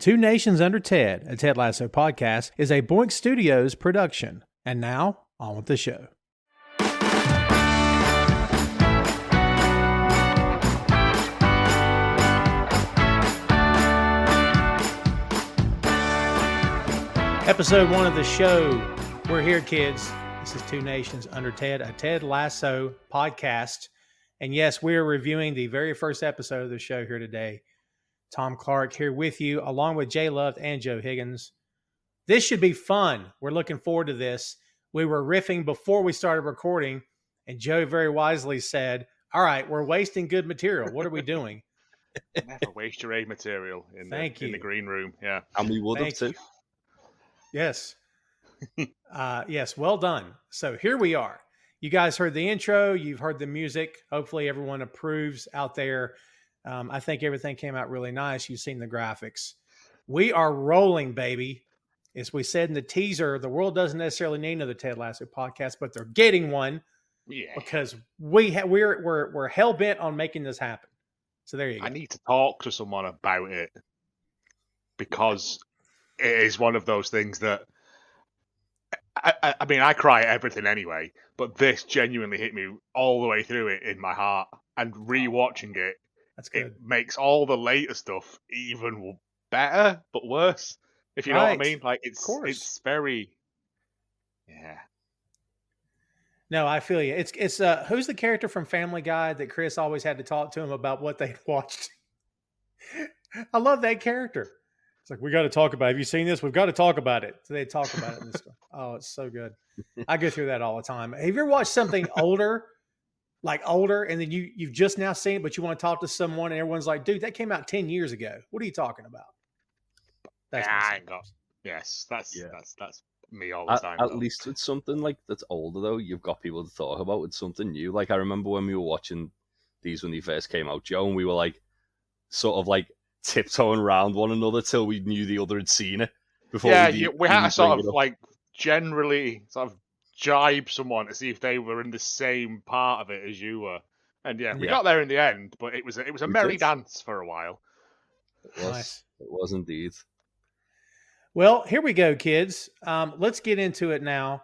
Two Nations Under Ted, a Ted Lasso podcast, is a Boink Studios production. And now, on with the show. Episode 1 of the show. We're here, kids. This is Two Nations Under Ted, a Ted Lasso podcast. And yes, we are reviewing the very first episode of the show here today. Tom Clark here with you, along with Jay Luft and Joe Higgens. This should be fun. We're looking forward to this. We were riffing before we started recording, and Joe very wisely said, all right, we're wasting good material. What are we doing? Never waste your A material in the green room. Yeah. And we would have too. Yes. Yes, well done. So here we are. You guys heard the intro. You've heard the music. Hopefully everyone approves out there. I think everything came out really nice. You've seen the graphics. We are rolling, baby. As we said in the teaser, the world doesn't necessarily need another Ted Lasso podcast, but they're getting one because we're hell bent on making this happen. So there you go. I need to talk to someone about it because it is one of those things that I mean, I cry at everything anyway, but this genuinely hit me all the way through it in my heart, and rewatching it. That's good. It makes all the later stuff even better, but worse. If you know what I mean, like it's very, yeah. No, I feel you. It's who's the character from Family Guy that Chris always had to talk to him about what they watched? I love that character. It's like, we got to talk about it. Have you seen this? We've got to talk about it. So they talk about it in this stuff. Oh, it's so good. I go through that all the time. Have you ever watched something older? And then you've just now seen it, but you want to talk to someone and everyone's like, dude, that came out 10 years ago. What are you talking about? That's me all the time. At least with something like that's older, though, you've got people to talk about with something new. Like, I remember when we were watching these when they first came out, Joe, and we were like, sort of like tiptoeing around one another till we knew the other had seen it. Before we had to sort of like generally sort of jibe someone to see if they were in the same part of it as you were, and we got there in the end. But it was a merry dance for a while. It was indeed. Well, here we go, kids. Let's get into it now.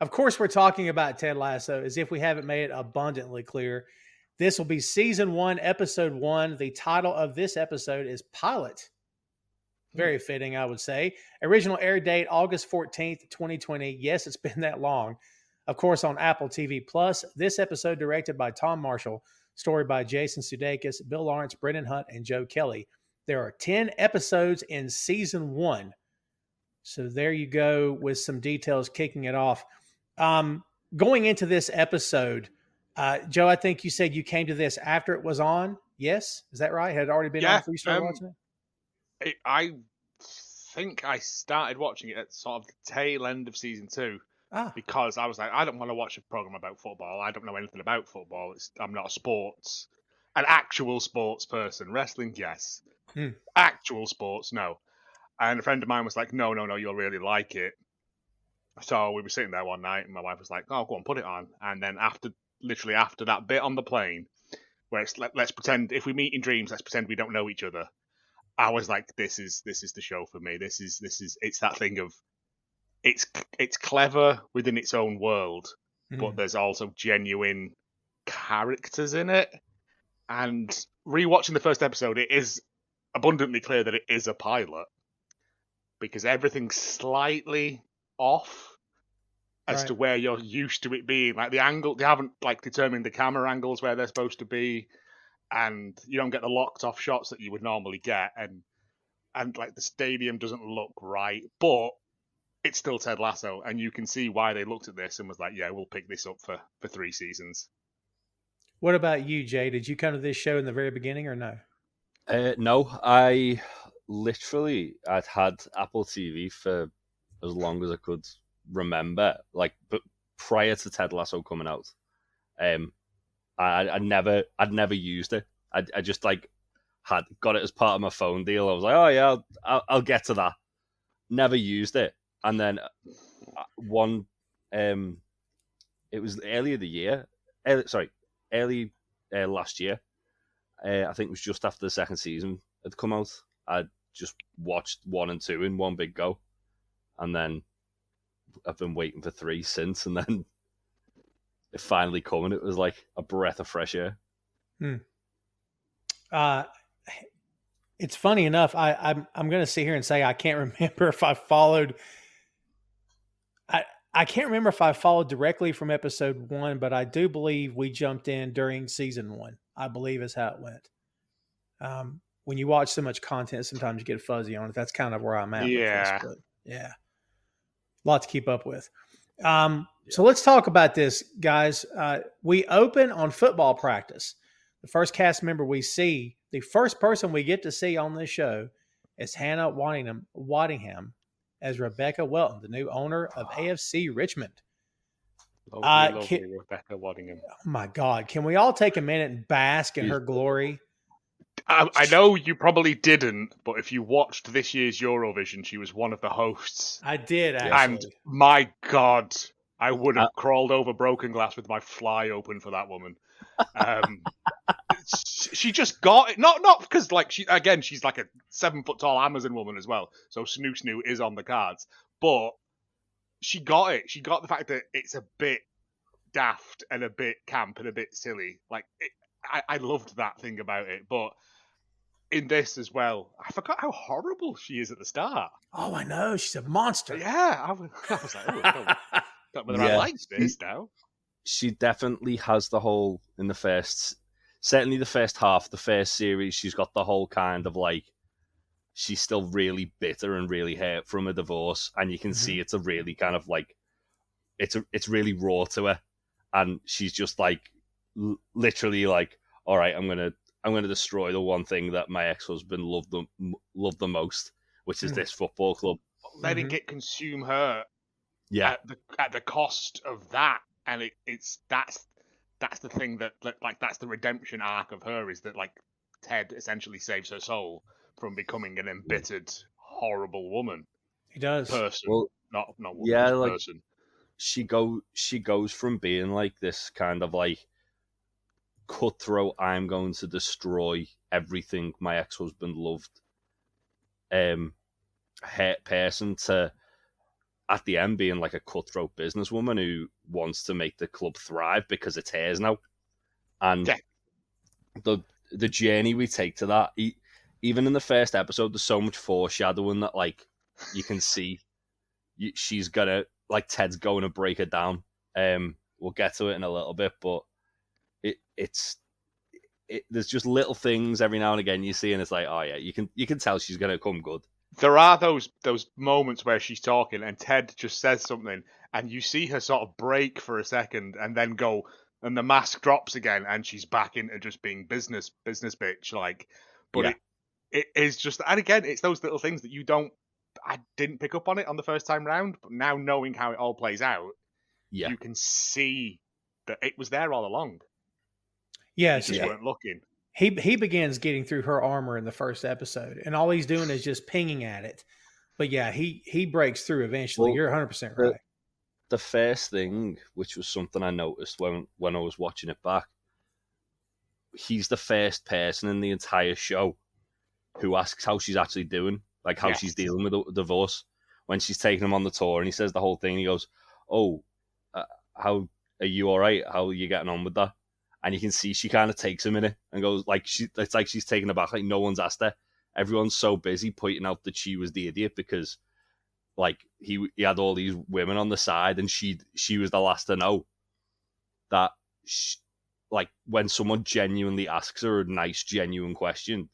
Of course, we're talking about Ted Lasso as if we haven't made it abundantly clear. This will be Season 1, Episode 1. The title of this episode is Pilot. Very fitting, I would say. Original air date, August 14th, 2020. Yes, it's been that long. Of course, on Apple TV+. This episode directed by Tom Marshall. Story by Jason Sudeikis, Bill Lawrence, Brendan Hunt, and Joe Kelly. There are 10 episodes in Season 1. So there you go with some details kicking it off. Going into this episode, Joe, I think you said you came to this after it was on. Yes? Is that right? Had it already been on before you started watching it? I think I started watching it at sort of the tail end of Season 2 because I was like, I don't want to watch a program about football. I don't know anything about football. I'm not an actual sports person. Wrestling, yes. Actual sports, no. And a friend of mine was like, no, you'll really like it. So we were sitting there one night and my wife was like, oh, go on, put it on. And then after that bit on the plane where it's let's pretend if we meet in dreams, let's pretend we don't know each other. I was like, this is the show for me. This is it's that thing of it's clever within its own world, but there's also genuine characters in it. And rewatching the first episode, it is abundantly clear that it is a pilot because everything's slightly off as to where you're used to it being. Like the angle, they haven't like determined the camera angles where they're supposed to be. And you don't get the locked off shots that you would normally get, and like the stadium doesn't look right, but it's still Ted Lasso, and you can see why they looked at this and was like, yeah, we'll pick this up for 3 seasons. What about you, Jay? Did you come to this show in the very beginning or no? No, I'd had Apple TV for as long as I could remember, like, but prior to Ted Lasso coming out, I'd never used it. I just like had got it as part of my phone deal. I was like, oh yeah, I'll get to that. Never used it, and then it was earlier the year. Early last year. I think it was just after the second season had come out. I just watched 1 and 2 in one big go, and then I've been waiting for 3 since, and then it finally come, and it was like a breath of fresh air. It's funny enough. I'm going to sit here and say I can't remember if I followed. I can't remember if I followed directly from episode 1, but I do believe we jumped in during season 1. I believe is how it went. When you watch so much content, sometimes you get fuzzy on it. That's kind of where I'm at. Yeah. With this, but yeah, a lot to keep up with. So let's talk about this, guys. We open on football practice. The first cast member we see, the first person we get to see on this show is Hannah Waddingham as Rebecca Welton, the new owner of AFC Richmond. Lovely Rebecca Waddingham. Oh my God. Can we all take a minute and bask in her glory? I know you probably didn't, but if you watched this year's Eurovision, she was one of the hosts. I did, actually. And my God, I would have crawled over broken glass with my fly open for that woman. She just got it. Not because she's like a 7 foot tall Amazon woman as well. So Snoo is on the cards, but she got it. She got the fact that it's a bit daft and a bit camp and a bit silly. I loved that thing about it, but in this as well, I forgot how horrible she is at the start. Oh, I know. She's a monster. Yeah, I was like, I don't know whether I like this now. She definitely has the whole, in the first, certainly the first half, the first series, she's got the whole kind of she's still really bitter and really hurt from a divorce, and you can see it's a really kind of it's really raw to her, and she's just literally all right, I'm gonna destroy the one thing that my ex-husband loved the most, which is this football club. Letting it consume her, at the cost of that, and that's the thing that that's the redemption arc of her, is that Ted essentially saves her soul from becoming an embittered, horrible woman. He does. Person, well, not woman, person. She goes from being this kind of cutthroat, I'm going to destroy everything my ex-husband loved person, to at the end being a cutthroat businesswoman who wants to make the club thrive because it's hers now. And the journey we take to that, even in the first episode, there's so much foreshadowing that you can see she's gonna Ted's going to break her down. We'll get to it in a little bit, but there's just little things every now and again you see, and it's oh yeah, you can tell she's gonna come good. There are those moments where she's talking and Ted just says something, and you see her sort of break for a second and then go, and the mask drops again, and she's back into just being business bitch. But it is just, and again, it's those little things that I didn't pick up on it on the first time round, but now knowing how it all plays out, you can see that it was there all along. Yes, you just weren't looking. He begins getting through her armor in the first episode, and all he's doing is just pinging at it. But yeah, he breaks through eventually. You're 100% right. The first thing, which was something I noticed when I was watching it back, he's the first person in the entire show who asks how she's actually doing, how she's dealing with the divorce. When she's taking him on the tour, and he says the whole thing, he goes, "Oh, how are you? All right? How are you getting on with that?" And you can see she kind of takes a minute and goes, it's like she's taken aback, no one's asked her. Everyone's so busy pointing out that she was the idiot because, he had all these women on the side, and she was the last to know that, when someone genuinely asks her a nice, genuine question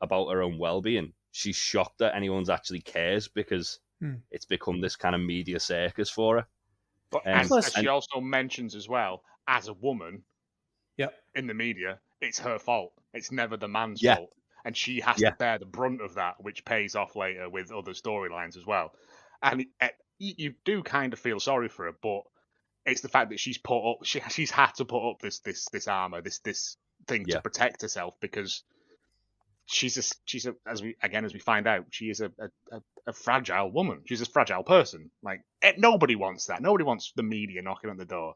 about her own well-being, she's shocked that anyone's actually cares, because it's become this kind of media circus for her. But as she also mentions as well, as a woman, in the media, it's her fault. It's never the man's fault. And she has to bear the brunt of that, which pays off later with other storylines as well. And you do kind of feel sorry for her, but it's the fact that she's had to put up this armor, this thing to protect herself, because she's as we find out, she is a fragile woman. She's a fragile person. Nobody wants that. Nobody wants the media knocking on the door.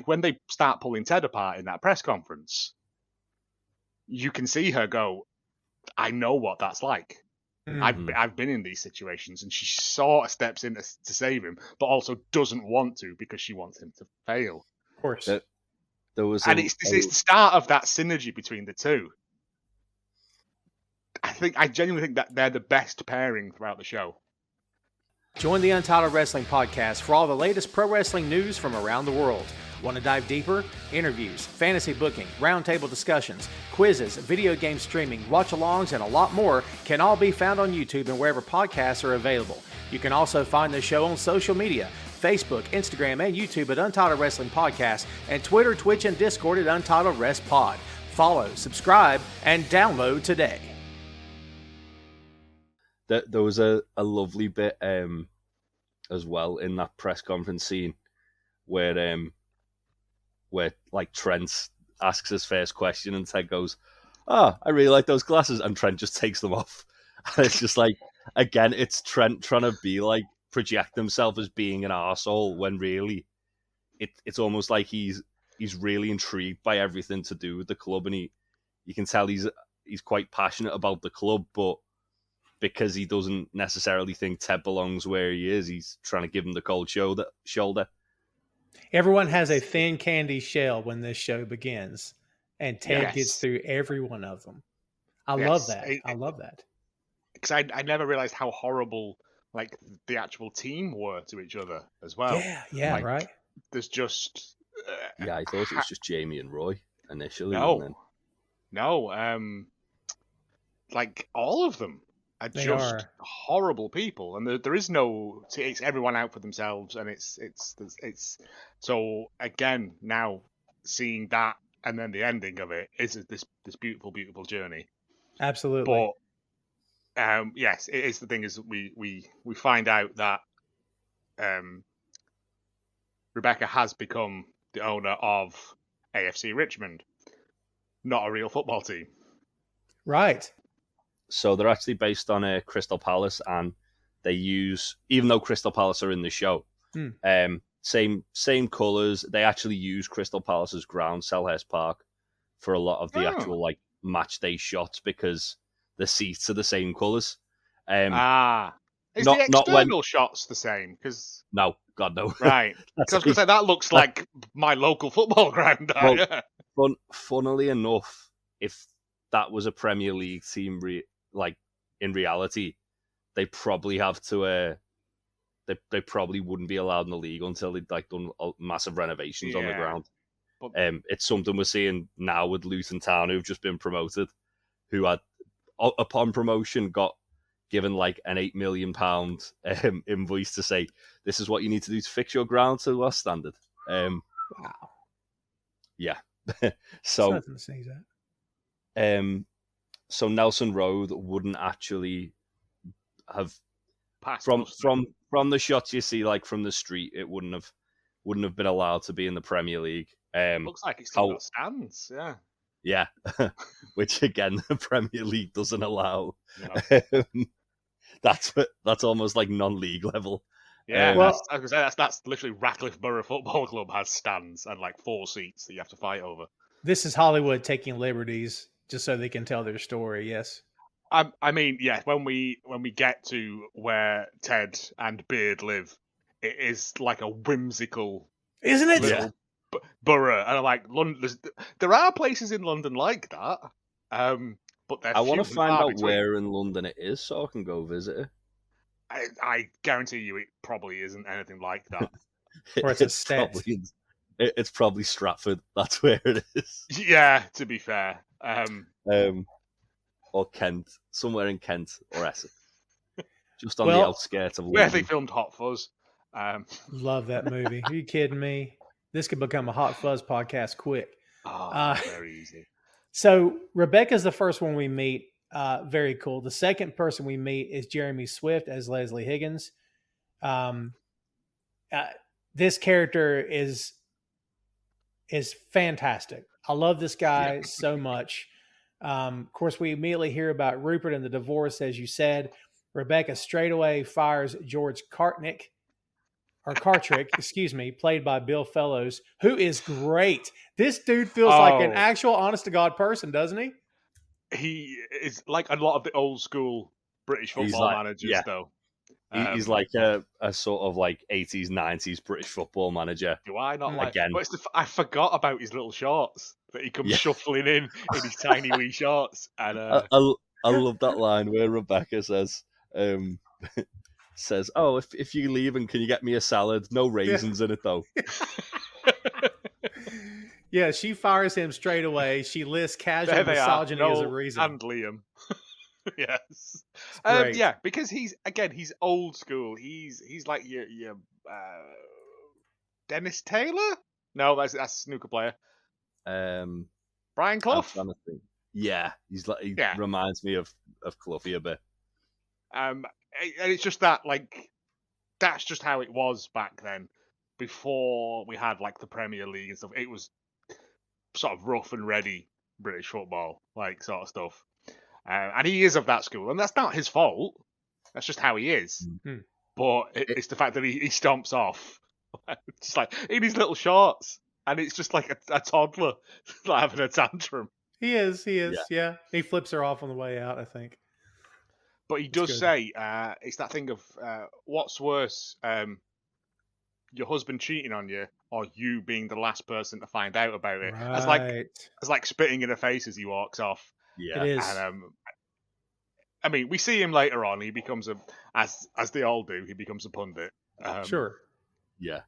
When they start pulling Ted apart in that press conference, you can see her go, I know what that's like. I've been in these situations, and she sort of steps in to save him, but also doesn't want to because she wants him to fail. Of course. It's the start of that synergy between the two. I genuinely think that they're the best pairing throughout the show. Join the Untitled Wrestling Podcast for all the latest pro wrestling news from around the world. Want to dive deeper? Interviews, fantasy booking, roundtable discussions, quizzes, video game streaming, watch-alongs, and a lot more can all be found on YouTube and wherever podcasts are available. You can also find the show on social media, Facebook, Instagram, and YouTube at Untitled Wrestling Podcast, and Twitter, Twitch, and Discord at Untitled Rest Pod. Follow, subscribe, and download today. There was a lovely bit as well in that press conference scene where like Trent asks his first question and Ted goes, "Oh, I really like those glasses," and Trent just takes them off. And it's just like, again, it's Trent trying to be like project himself as being an arsehole when really it's almost like he's really intrigued by everything to do with the club, and you can tell he's quite passionate about the club, but because he doesn't necessarily think Ted belongs where he is, he's trying to give him the cold shoulder. Everyone has a thin candy shell when this show begins, and Ted gets through every one of them. I love that. I love that. Because I never realized how horrible like the actual team were to each other as well. Yeah, like, right. There's just I thought it was just Jamie and Roy initially. No, like all of them are just horrible people, and there is no. It's everyone out for themselves, and it's so again now seeing that, and then the ending of it is this beautiful journey. Absolutely. But yes, it is. The thing is, we find out that Rebecca has become the owner of AFC Richmond, not a real football team. Right. So they're actually based on Crystal Palace, and they use, even though Crystal Palace are in the show, same colours. They actually use Crystal Palace's ground, Selhurst Park, for a lot of the actual like match day shots because the seats are the same colours. Is the external shots the same? Because no, God no. Right. Because I was going to say that looks like my local football ground. Funnily enough, if that was a Premier League team, like in reality, they probably have to. They probably wouldn't be allowed in the league until they'd like done massive renovations on the ground. But, it's something we're seeing now with Luton Town, who've just been promoted, who had upon promotion got given like an £8 million invoice to say this is what you need to do to fix your ground to our standard. Wow. Yeah. So nothing to say that. So Nelson Road wouldn't actually have passed from the shots you see like from the street, it wouldn't have been allowed to be in the Premier League. Looks like it's still got stands, yeah. Which again the Premier League doesn't allow. No. That's almost like non-league level. Yeah, well, I was gonna say that's literally Ratcliffe Borough Football Club has stands and like 4 seats that you have to fight over. This is Hollywood taking liberties just so they can tell their story. Yes. I mean, yeah. When we get to where Ted and Beard live, it is like a whimsical, isn't it? Borough, and I'm like, London. There are places in London like that, but I want to find out where in London it is so I can go visit it. I guarantee you, it probably isn't anything like that. Or it's a stat. It's probably Stratford. That's where it is. Yeah, to be fair. Or Kent, somewhere in Kent or Essex, just on the outskirts of London. Where they filmed Hot Fuzz. Love that movie. Are you kidding me? This could become a Hot Fuzz podcast quick. Very easy. So Rebecca's the first one we meet. Very cool. The second person we meet is Jeremy Swift as Leslie Higgins. This character is fantastic. I love this guy so much. Of course, we immediately hear about Rupert and the divorce, as you said. Rebecca straight away fires George Cartrick, played by Bill Fellows, who is great. This dude feels like an actual honest-to-God person, doesn't he? He is like a lot of the old school British football managers, though. He's like a sort of like 80s, 90s British football manager. Do I not like? Again. But I forgot about his little shorts that he comes shuffling in his tiny wee shorts. And I love that line where Rebecca says, "Oh, if you leave, and can you get me a salad? No raisins in it, though." Yeah, she fires him straight away. She lists casual misogyny as a reason. And Liam. Yes. Because he's old school. He's like your Dennis Taylor? No, that's a snooker player. Brian Clough? Yeah, he reminds me of Cloughie a bit. And it's just that, like, that's just how it was back then. Before we had like the Premier League and stuff, it was sort of rough and ready British football, like sort of stuff. And he is of that school, and that's not his fault. That's just how he is. Mm-hmm. But it's the fact that he stomps off, just like in his little shorts, and it's just like a toddler like having a tantrum. He is. Yeah. He flips her off on the way out, I think. But he does say it's that thing of what's worse, your husband cheating on you, or you being the last person to find out about it. Right. It's like spitting in her face as he walks off. Yeah, it is. And I mean, we see him later on. He becomes as they all do. He becomes a pundit. Sure. Yeah.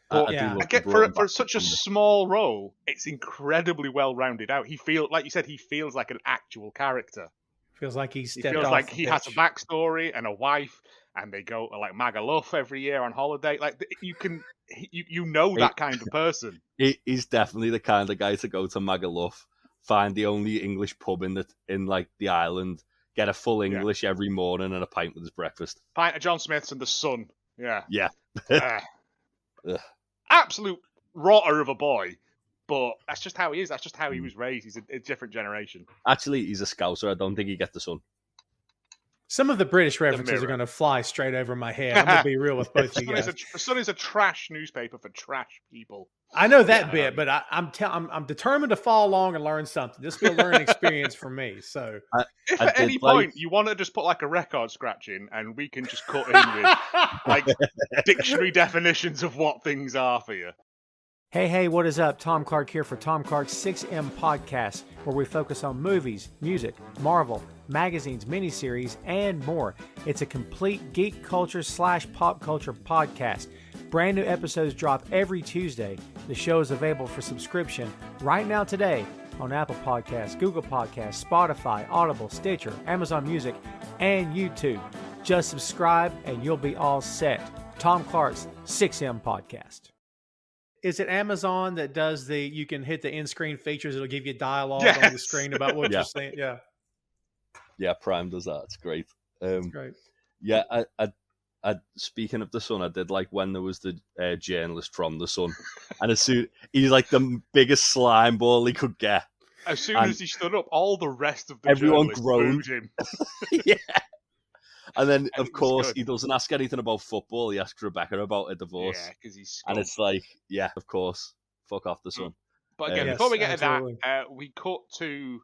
For such a small role, it's incredibly well rounded out. He like you said, he feels like an actual character. Feels like he feels like he has a backstory and a wife, and they go to like Magaluf every year on holiday. Like you know that kind of person. He's definitely the kind of guy to go to Magaluf, find the only English pub in the island, get a full English every morning and a pint with his breakfast. Pint of John Smith's and the Sun. Yeah. Yeah. Absolute rotter of a boy. But that's just how he is. That's just how he was raised. He's a different generation. Actually, he's a Scouser. I don't think he gets the Sun. Some of the British references are going to fly straight over my head. I'm going to be real with both of you guys. The Sun is a trash newspaper for trash people. I know that bit, but I'm determined to follow along and learn something. This will be a learning experience for me. So, if at any point you want to just put like a record scratch in, and we can just cut in with like dictionary definitions of what things are for you. Hey, what is up? Tom Clark here for Tom Clark's 6M Podcast, where we focus on movies, music, Marvel, magazines, miniseries, and more. It's a complete geek culture / pop culture podcast. Brand new episodes drop every Tuesday. The show is available for subscription right now today on Apple Podcasts, Google Podcasts, Spotify, Audible, Stitcher, Amazon Music, and YouTube. Just subscribe and you'll be all set. Tom Clark's 6M Podcast. Is it Amazon that does you can hit the in-screen features, it'll give you dialogue on the screen about what you're saying? Yeah. Yeah, Prime does that. It's great. It's great. Yeah, I speaking of the Sun, I did like when there was the journalist from the Sun, and he's like the biggest slime ball he could get. As soon as he stood up, all the rest of the everyone journalists groaned. booed him. Yeah. And then, of course, he doesn't ask anything about football. He asks Rebecca about a divorce. Yeah, because he's scum. And it's like, yeah, of course, fuck off the Sun. But again, before we get to that, we cut to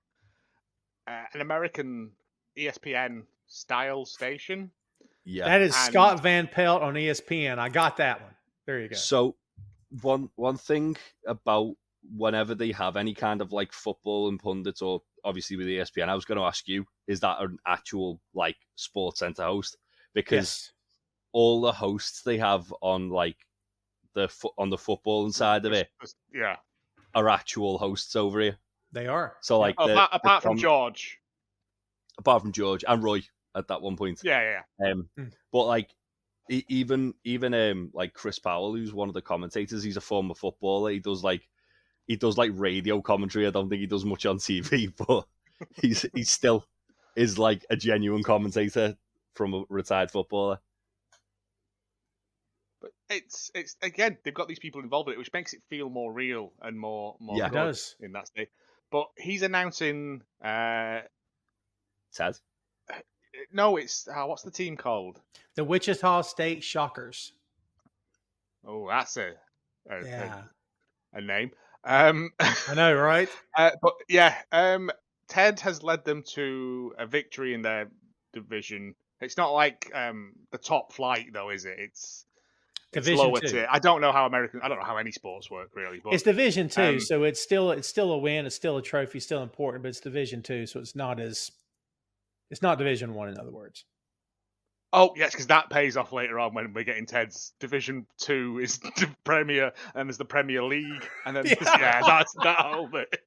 an American ESPN style station. Yeah, that is Scott Van Pelt on ESPN. I got that one. There you go. So one thing about whenever they have any kind of like football and pundits, or obviously with ESPN, I was going to ask you, is that an actual like Sports Center host? Because all the hosts they have on like on the football side of it, are actual hosts over here. They are. So like apart from George and Roy at that one point. Yeah. But like even like Chris Powell, who's one of the commentators, he's a former footballer. He does like radio commentary. I don't think he does much on TV, but he still is like a genuine commentator from a retired footballer. But it's again, they've got these people involved in it, which makes it feel more real and more it does in that state. But he's announcing Ted. No, it's what's the team called? The Wichita State Shockers. Oh, that's a name. I know, right? But yeah, Ted has led them to a victory in their division. It's not like the top flight though, is it? It's Division lower 2. tier. I don't know how any sports work really, but it's Division 2, so it's still a win, it's still a trophy, still important, but it's Division 2, so it's not Division 1 in other words. Oh yes, because that pays off later on when we're getting Ted's Division 2 is the Premier, and there's the Premier League, and then that's that whole bit.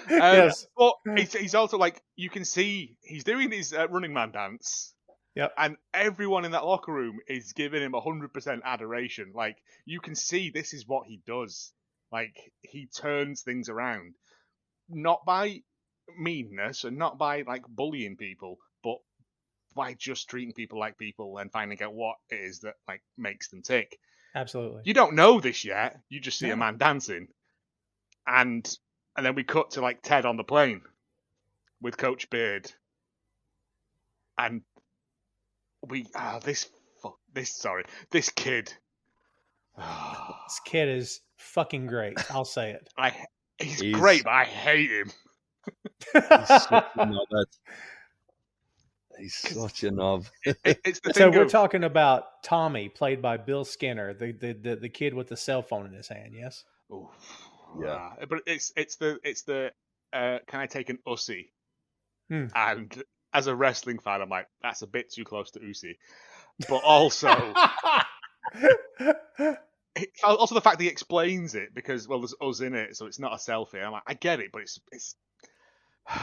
Yes, but he's also like, you can see he's doing his Running Man dance. Yep. And everyone in that locker room is giving him 100% adoration. Like, you can see this is what he does. Like, he turns things around, not by meanness and not by like bullying people, but by just treating people like people and finding out what it is that like makes them tick. Absolutely. You don't know this yet. You just see a man dancing, and then we cut to like Ted on the plane with Coach Beard, and this kid. This kid is fucking great. I'll say it. He's great, but I hate him. He's such a knob. So we're talking about Tommy, played by Bill Skinner, the kid with the cell phone in his hand. Yes. Oof. Yeah, but it's the can I take an Ussy? And as a wrestling fan, I'm like, that's a bit too close to Usyk. But also, also the fact that he explains it, because there's us in it, so it's not a selfie. I'm like, I get it, but it's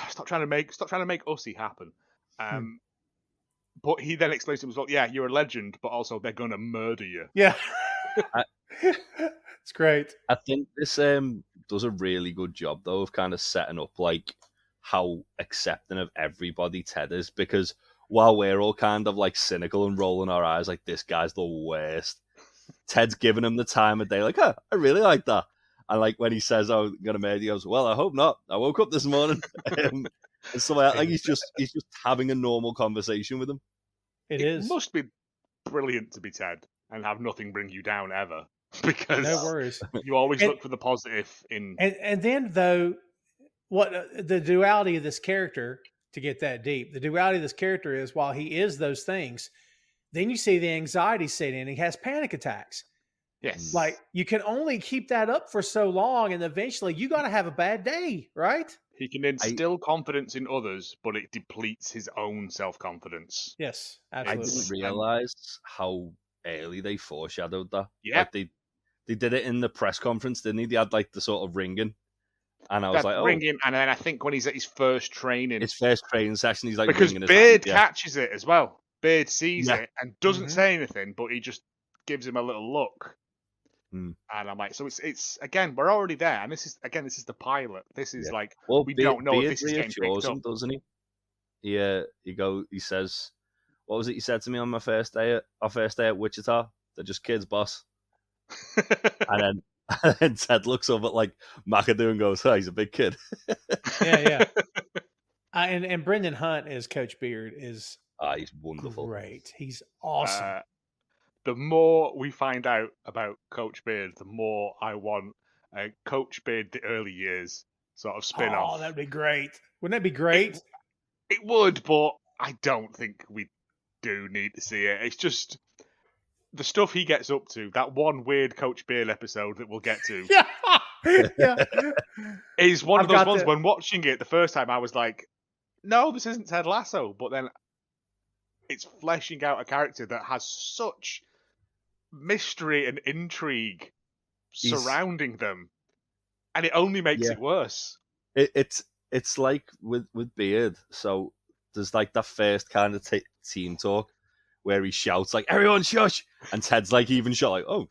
stop trying to make Usyk happen. But he then explains to him as well, yeah, you're a legend, but also they're gonna murder you. Yeah. It's great. I think this does a really good job though of kind of setting up like how accepting of everybody Ted is, because while we're all kind of like cynical and rolling our eyes like this guy's the worst, Ted's giving him the time of day, like, I really like that. And like when he says, "Oh, I'm gonna murder you," he goes, "Well, I hope not. I woke up this morning." And so like he's just having a normal conversation with him. It must be brilliant to be Ted and have nothing bring you down ever, because no worries. You always look for the positive in. And then though, what the duality of this character, to get that deep, the duality of this character is, while he is those things, then you see the anxiety set in. He has panic attacks. Yes. Like, you can only keep that up for so long, and eventually you got to have a bad day, right? He can instill confidence in others, but it depletes his own self-confidence. Yes, absolutely. I didn't realize how early they foreshadowed that. Yeah. Like they did it in the press conference, didn't they? They had like the sort of ringing. And I was like, ringing, and then I think when he's at his first training session, he's like, because Beard catches it as well. Beard sees it and doesn't say anything, but he just gives him a little look. And I'm like, so it's again, we're already there, and this is the pilot. This is like, we don't know if this is getting picked up, doesn't he? Yeah, he says, what was it you said to me on our first day at Wichita? They're just kids, boss. And then Ted looks up at like McAdoo and goes, "Oh, he's a big kid." Yeah. And Brendan Hunt as Coach Beard is he's wonderful. Great. He's awesome. The more we find out about Coach Beard, the more I want Coach Beard the early years sort of spin-off. Oh, that'd be great. Wouldn't that be great? It would, but I don't think we do need to see it. It's just the stuff he gets up to, that one weird Coach Beard episode that we'll get to. Yeah. Is one of those ones when watching it the first time I was like, no, this isn't Ted Lasso. But then it's fleshing out a character that has such mystery and intrigue surrounding them. And it only makes it worse. It's like with Beard. So there's like that first kind of team talk where he shouts like, "Everyone shush!" And Ted's like even shot like, "Oh,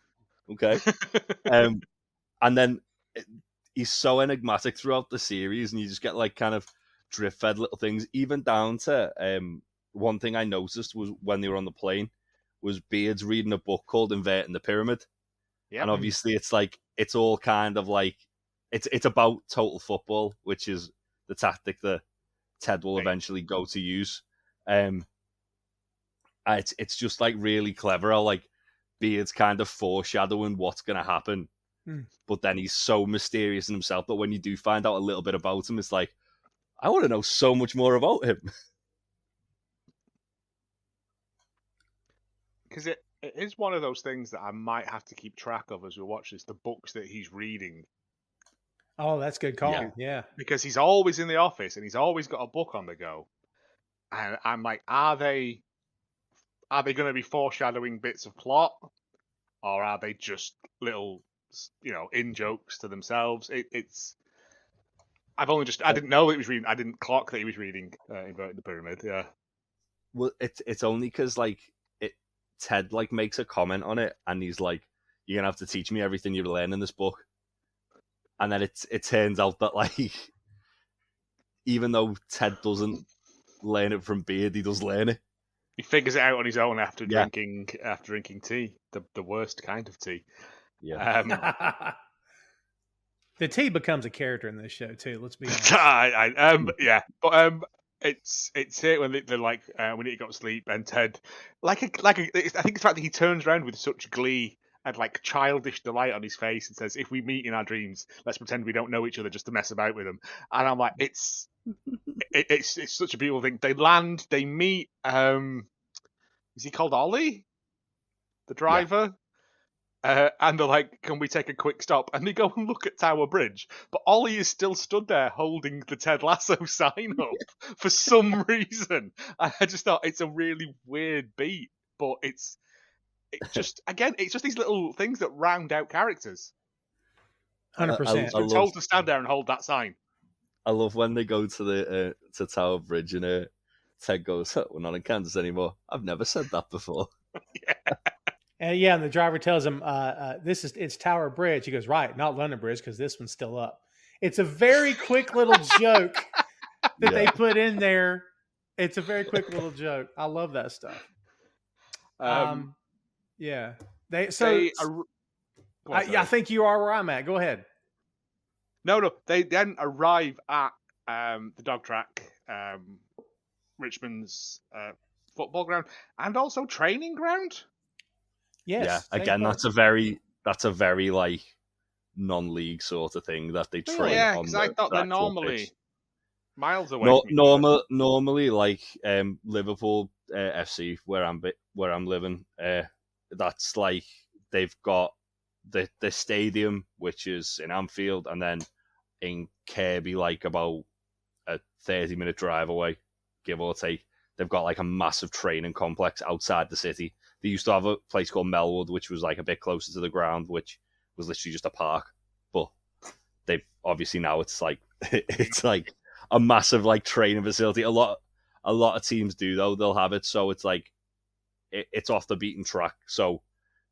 okay." And then he's so enigmatic throughout the series, and you just get like kind of drip fed little things, even down to one thing I noticed was when they were on the plane was Beard's reading a book called Inverting the Pyramid. Yep. And obviously it's like, it's all kind of like, it's about total football, which is the tactic that Ted will eventually go to use. It's just like really clever how like Beard's kind of foreshadowing what's going to happen. But then he's so mysterious in himself that when you do find out a little bit about him, it's like, I want to know so much more about him. because it is one of those things that I might have to keep track of as we watch this. The books that he's reading. Oh, that's a good call. Yeah. Because he's always in the office and he's always got a book on the go. And I'm like, are they going to be foreshadowing bits of plot, or are they just little, in jokes to themselves? It's. I didn't know he was reading. I didn't clock that he was reading Inverted the Pyramid. Yeah. Well, it's only because Ted makes a comment on it, and he's like, "You're gonna have to teach me everything you've learned in this book." And then it turns out that even though Ted doesn't learn it from Beard, he does learn it. He figures it out on his own after drinking tea, the worst kind of tea. Yeah. The tea becomes a character in this show too. Let's be honest. Yeah, but it's here when they're like, we need to go to sleep, and Ted, I think the fact that he turns around with such glee and childish delight on his face and says, "If we meet in our dreams, let's pretend we don't know each other just to mess about with them." And I'm like, it's such a beautiful thing. They land, they meet. Is he called Ollie, the driver? Yeah. And they're like, "Can we take a quick stop?" And they go and look at Tower Bridge, but Ollie is still stood there holding the Ted Lasso sign up for some reason. And I just thought it's a really weird beat, but it's just these little things that round out characters. 100%. You're told to stand there and hold that sign. I love when they go to the to Tower Bridge and Ted goes, "We're not in Kansas anymore." I've never said that before. And the driver tells him, it's Tower Bridge. He goes, "Right, not London Bridge, because this one's still up." It's a very quick little joke that they put in there. It's a very quick little joke. I love that stuff. Yeah. I think you are where I'm at. Go ahead. No. They then arrive at the dog track, Richmond's football ground, and also training ground. Yes. Yeah. Again, that's a very non-league sort of thing that they train. Yeah, because I thought they're normally miles away. Normally, Liverpool FC, where I'm living, that's they've got the stadium, which is in Anfield, and then in Kirby, about a 30-minute drive away, give or take, they've got a massive training complex outside the city. They used to have a place called Melwood, which was a bit closer to the ground, which was literally just a park. But they've obviously now it's a massive training facility. A lot of teams do though. They'll have it so it's it's off the beaten track, so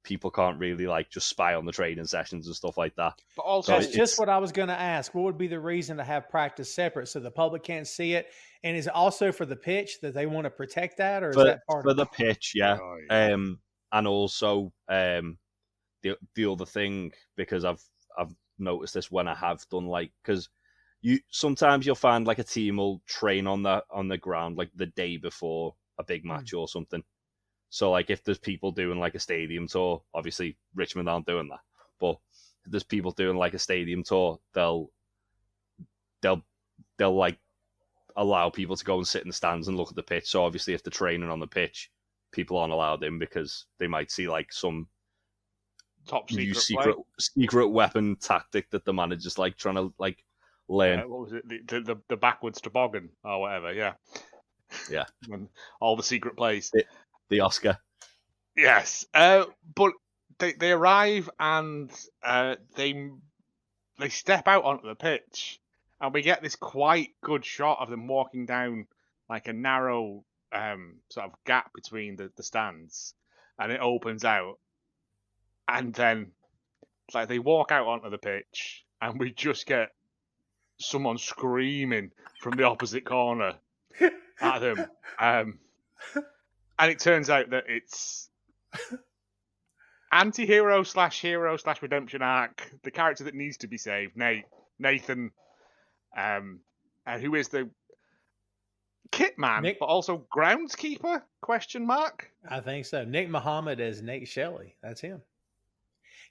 people can't really just spy on the training sessions and stuff like that. But also, that's just what I was going to ask. What would be the reason to have practice separate so the public can't see it? And is it also for the pitch that they want to protect that, or is that part for the pitch? Yeah. And also the other thing, because I've noticed this when I have done because sometimes you'll find a team will train on the ground the day before a big match or something. So if there's people doing a stadium tour, obviously Richmond aren't doing that, but if there's people doing a stadium tour, they'll allow people to go and sit in the stands and look at the pitch. So obviously if they're training on the pitch, people aren't allowed in because they might see some top secret weapon tactic that the manager's trying to learn. What was it? The backwards toboggan or whatever. Yeah. And all the secret plays. The Oscar. Yes. But they arrive and they step out onto the pitch, and we get this quite good shot of them walking down a narrow sort of gap between the stands, and it opens out, and then they walk out onto the pitch, and we just get someone screaming from the opposite corner at them. And it turns out that it's anti-hero /hero /redemption arc, the character that needs to be saved, Nathan, and who is the kit man, but also groundskeeper, ? I think so. Nick Muhammad as Nate Shelley. That's him.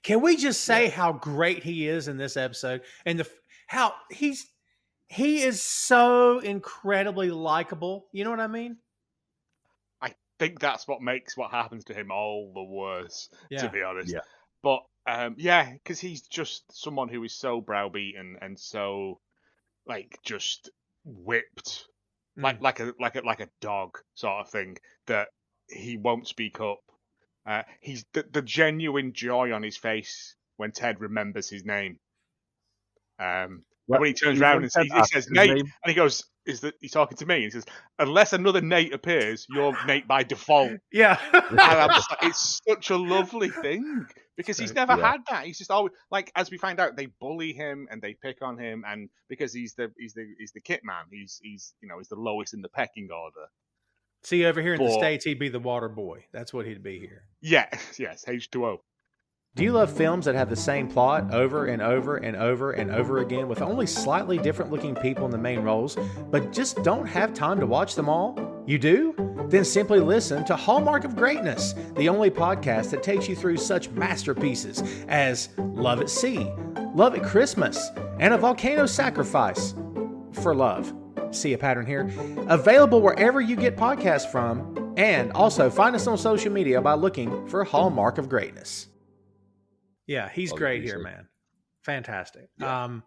Can we just say how great he is in this episode, and how he is so incredibly likable? You know what I mean? think that's what makes what happens to him all the worse, to be honest. Yeah. But because he's just someone who is so browbeaten and so just whipped, like a dog sort of thing, that he won't speak up. He's the genuine joy on his face when Ted remembers his name. When he turns around and he says Nate, and he goes, "Is he talking to me?" And he says, "Unless another Nate appears, you're Nate by default." Yeah, and I'm just like, it's such a lovely thing because he's never had that. He's just always as we find out, they bully him and they pick on him, and because he's the kit man, he's the lowest in the pecking order. See, over here in the States, he'd be the water boy. That's what he'd be here. Yes, H2O. Do you love films that have the same plot over and over and over and over again with only slightly different looking people in the main roles, but just don't have time to watch them all? You do? Then simply listen to Hallmark of Greatness, the only podcast that takes you through such masterpieces as Love at Sea, Love at Christmas, and A Volcano Sacrifice for Love. See a pattern here? Available wherever you get podcasts from, and also find us on social media by looking for Hallmark of Greatness. Yeah, he's great here, man. Fantastic. Yeah.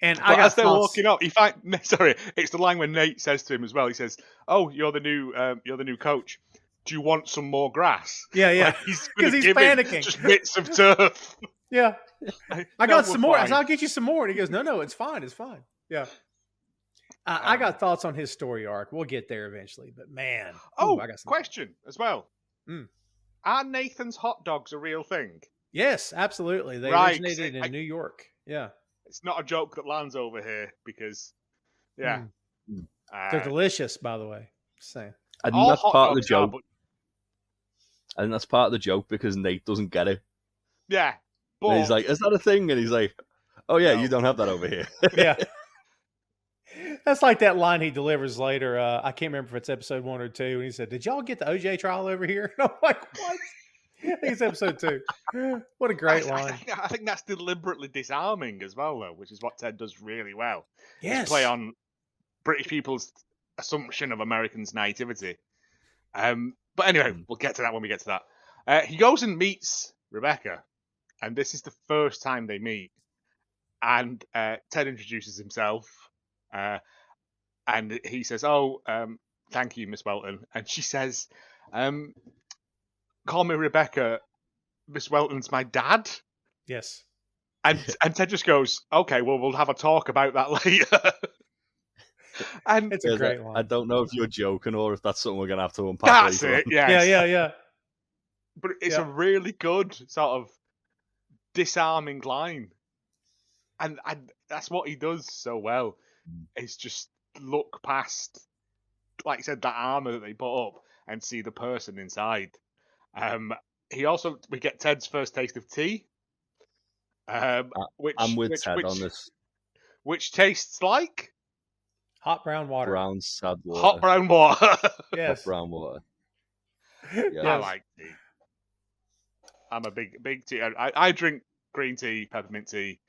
And as they're walking up, it's the line when Nate says to him as well. He says, "Oh, you're the new coach. Do you want some more grass?" Yeah. Because he's panicking. Just bits of turf. Yeah. I got some more. I said, I'll get you some more. And he goes, No, it's fine. Yeah. I got thoughts on his story arc. We'll get there eventually, but man. I got some question as well. Are Nathan's hot dogs a real thing? Yes, absolutely. They originated in New York. Yeah. It's not a joke that lands over here because, they're delicious, by the way. Just saying. And that's part of the joke. And that's part of the joke because Nate doesn't get it. Yeah. But and he's like, "Is that a thing?" And he's like, "Oh yeah, no. You don't have that over here." Yeah. That's like that line he delivers later. I can't remember if it's episode 1 or 2. And he said, "Did y'all get the OJ trial over here?" And I'm like, "What?" I think it's episode 2. What a great line. I think that's deliberately disarming as well, though, which is what Ted does really well. Yes. Play on British people's assumption of Americans' naivety. But anyway, we'll get to that when we get to that. He goes and meets Rebecca, and this is the first time they meet. And Ted introduces himself, and he says, "Thank you, Miss Welton." And she says, "Call me Rebecca. Miss Welton's my dad." Yes. And Ted just goes, "Okay, well, we'll have a talk about that later." And it's a great line. I don't know if you're joking or if that's something we're going to have to unpack. That's later. It, yes. Yeah. But it's a really good sort of disarming line. And that's what he does so well. Is just look past, like I said, that armor that they put up and see the person inside. We get Ted's first taste of tea. I'm with Ted on this. Which tastes like hot brown water. Brown sad water. Hot brown water. Yes. Hot brown water. Yes. I like tea. I'm a big tea. I drink green tea, peppermint tea,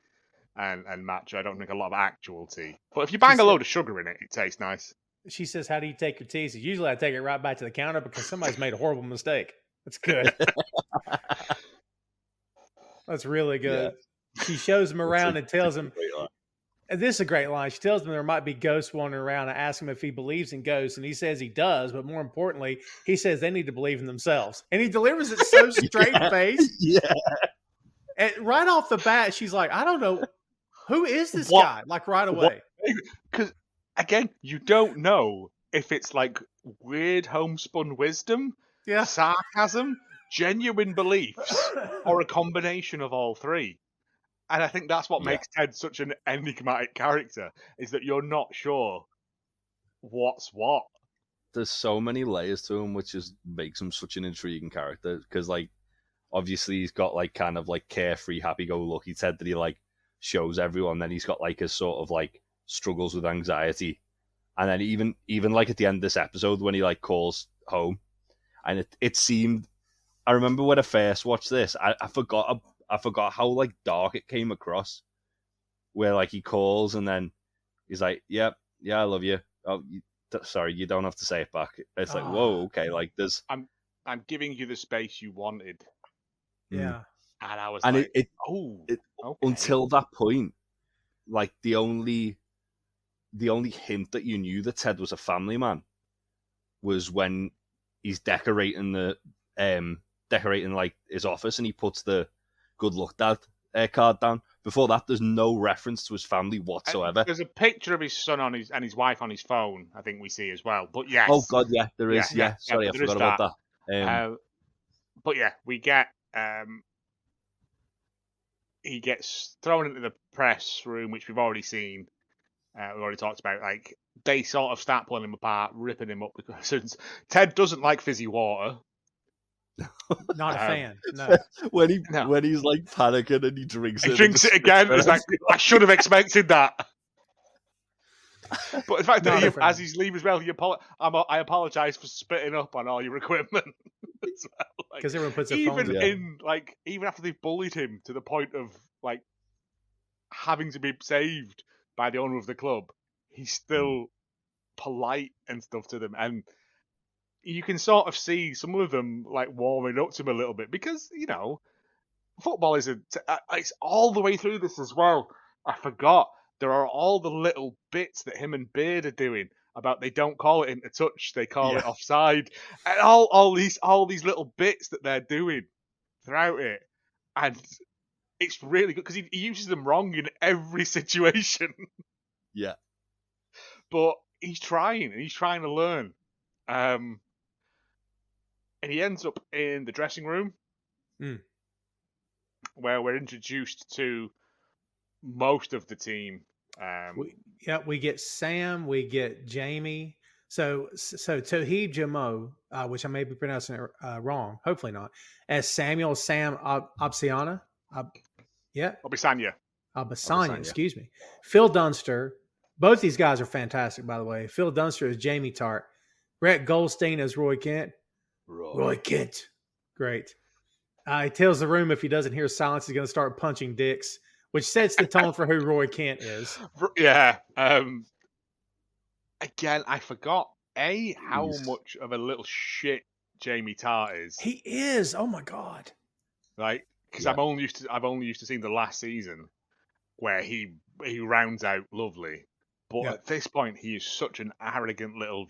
and matcha. I don't drink a lot of actual tea. But if you bang a load of sugar in it, it tastes nice. She says, "How do you take your tea?" She says, "Usually I take it right back to the counter because somebody's made a horrible mistake." That's good. That's really good. Yeah. She shows him around and tells him, and this is a great line. She tells him there might be ghosts wandering around and asks him if he believes in ghosts. And he says he does, but more importantly, he says they need to believe in themselves. And he delivers it so straight face. Yeah. And right off the bat, she's like, "I don't know. Who is this guy?" Like right away. Because, again, you don't know if it's like weird homespun wisdom, sarcasm, genuine beliefs, or a combination of all three. And I think that's what makes Ted such an enigmatic character, is that you're not sure what's what. There's so many layers to him, which just makes him such an intriguing character. Because, like, obviously he's got, like, kind of, like, carefree, happy-go-lucky Ted that he, like, shows everyone. Then he's got, like, his sort of, like, struggles with anxiety. And then even like, at the end of this episode, when he, like, calls home. And it seemed... I remember when I first watched this, I forgot how, like, dark it came across, where, like, he calls and then he's like, "Yep, yeah, I love you. Oh, sorry, you don't have to say it back. It's like, whoa, okay, like there's. I'm giving you the space you wanted. Yeah. And I was okay. Until that point, like the only hint that you knew that Ted was a family man was when he's decorating like his office and he puts the "Good luck, Dad" card down. Before that, there's no reference to his family whatsoever. There's a picture of his son and his wife on his phone, I think we see as well. But yes. Oh God, yeah, there is. Yeah, sorry, I forgot about that. But yeah, we get he gets thrown into the press room, which we've already seen. We've already talked about. Like they sort of start pulling him apart, ripping him up because Ted doesn't like fizzy water. Not a fan. No. when he's like panicking and he drinks it. He drinks it again. It's like I should have expected that. But the fact that as he's leaving as well, I apologise for spitting up on all your equipment. Because everyone puts their even phones even after they've bullied him to the point of like having to be saved by the owner of the club, he's still polite and stuff to them, and you can sort of see some of them like warming up to him a little bit because football is it's all the way through this as well. I forgot. There are all the little bits that him and Beard are doing about they don't call it into touch, they call it offside, and all these little bits that they're doing throughout it, and it's really good because he uses them wrong in every situation. Yeah, but he's trying to learn, and he ends up in the dressing room where we're introduced to most of the team. We get Sam, we get Jamie. So Toheeb Jamo, which I may be pronouncing it wrong, hopefully not, as Samuel Sam Absanya. Absanya, excuse me. Phil Dunster. Both these guys are fantastic, by the way. Phil Dunster is Jamie Tart. Brett Goldstein as Roy Kent. Roy Kent. Great. He tells the room if he doesn't hear silence, he's going to start punching dicks, which sets the tone for who Roy Kent is. Yeah. Again, I forgot how much of a little shit Jamie Tart is. He is. Oh my God. Like, because I've only used to seeing the last season where he rounds out lovely, but at this point he is such an arrogant little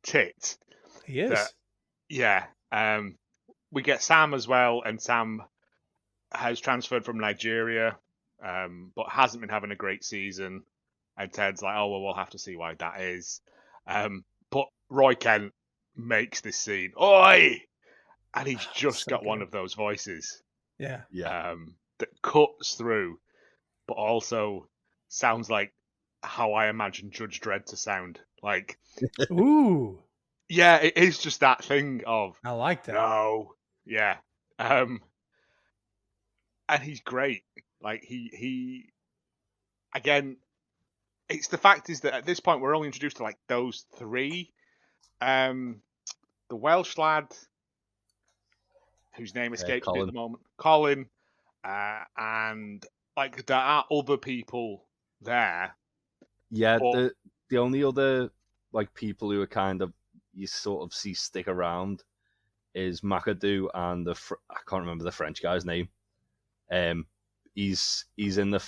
tit. He is. We get Sam as well, and Sam has transferred from Nigeria, but hasn't been having a great season. And Ted's like, oh, well, we'll have to see why that is. But Roy Kent makes this scene. Oi! And he's just got one of those voices. Yeah. That cuts through, but also sounds like how I imagine Judge Dredd to sound. Like, ooh. Yeah, it is just that thing of... I like that. No. Yeah. And he's great. Like, he again, it's the fact is that at this point we're only introduced to like those three. The Welsh lad, whose name escapes me at the moment, Colin, and like there are other people there. Yeah, but the only other like people who are kind of you sort of see stick around is McAdoo and I can't remember the French guy's name. He's in the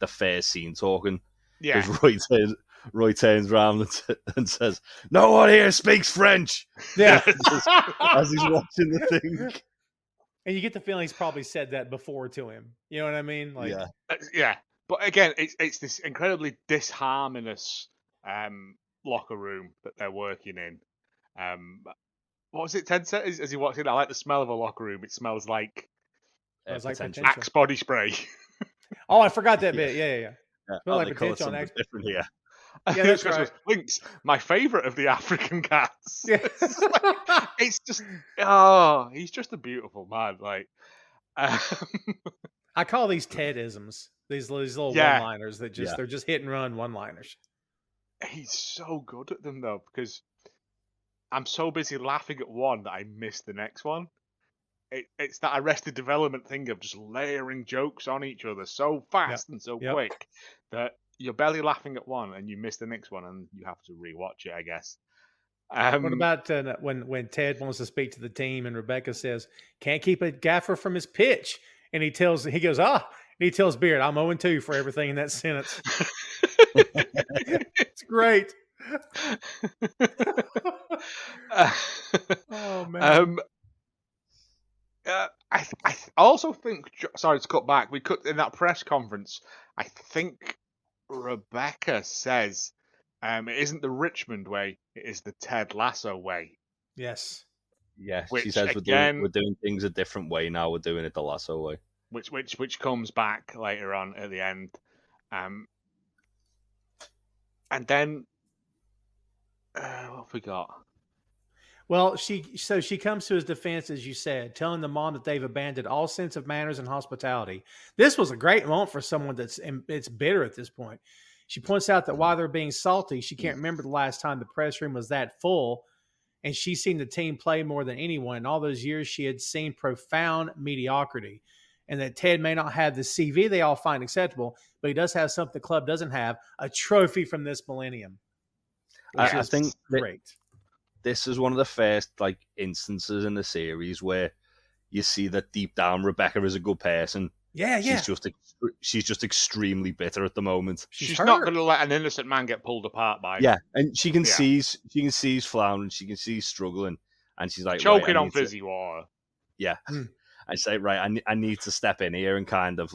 first scene talking. Yeah. Because Roy turns around and says, "No one here speaks French." Yeah. as he's watching the thing. And you get the feeling he's probably said that before to him. You know what I mean? Like, yeah. But again, it's this incredibly disharmonious locker room that they're working in. What was it Ted said as he walks in? I like the smell of a locker room. It smells like Axe body spray. Oh, I forgot that bit. Yeah. Like potential on Axe. Different here. Yeah, that's right. Lynx, my favourite of the African cats. Yeah. It's just, he's just a beautiful man. Like, I call these Ted-isms. These little one-liners that they're just hit and run one-liners. He's so good at them though, because I'm so busy laughing at one that I miss the next one. It's that Arrested Development thing of just layering jokes on each other so fast and so quick that you're barely laughing at one, and you miss the next one, and you have to rewatch it, I guess. What about when Ted wants to speak to the team and Rebecca says, "Can't keep a gaffer from his pitch," and he goes, and he tells Beard, "I'm 0-2 for everything in that sentence." It's great. Oh man. I also think, sorry to cut back, in that press conference, I think Rebecca says it isn't the Richmond way, it is the Ted Lasso way. Yes. Yeah, she says we're doing things a different way now. We're doing it the Lasso way. Which comes back later on at the end. And then what have we got? Well, she comes to his defense, as you said, telling the mom that they've abandoned all sense of manners and hospitality. This was a great moment for someone it's bitter at this point. She points out that while they're being salty, she can't remember the last time the press room was that full, and she's seen the team play more than anyone. In all those years, she had seen profound mediocrity, and that Ted may not have the CV they all find acceptable, but he does have something the club doesn't have, a trophy from this millennium. I think great. This is one of the first instances in the series where you see that deep down Rebecca is a good person. Yeah. She's just extremely bitter at the moment. She's not going to let an innocent man get pulled apart by. Yeah, and she can see he's floundering, she can see he's struggling, and she's like choking on fizzy water. Yeah, I say I need to step in here and kind of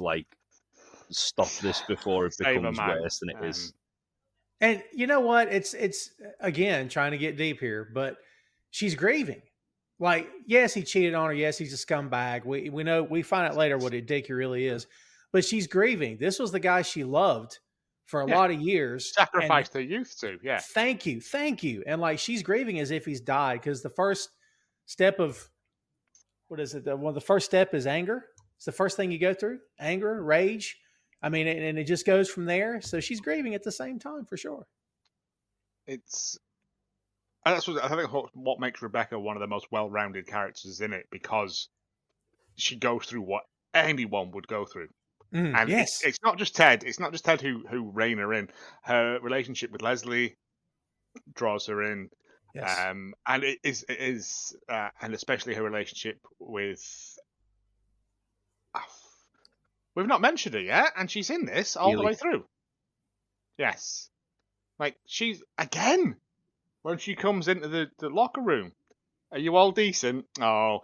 stop this before it becomes worse than it is. And you know what? It's again trying to get deep here, but she's grieving. Yes, he cheated on her. Yes, he's a scumbag. We know, we find out later what a dick he really is. But she's grieving. This was the guy she loved for a lot of years. Sacrificed her youth to, yeah. Thank you. And she's grieving as if he's died, because the first step of, what is it? The first step is anger. It's the first thing you go through. Anger, rage. I mean, and it just goes from there. So she's grieving at the same time, for sure. That's what I think. What makes Rebecca one of the most well-rounded characters in it, because she goes through what anyone would go through. And yes, it's not just Ted. It's not just Ted who rein her in. Her relationship with Leslie draws her in. Yes. And it is, and especially her relationship with. We've not mentioned her yet, and she's in this all the way through. Yes, she's again when she comes into the locker room. Are you all decent? Oh,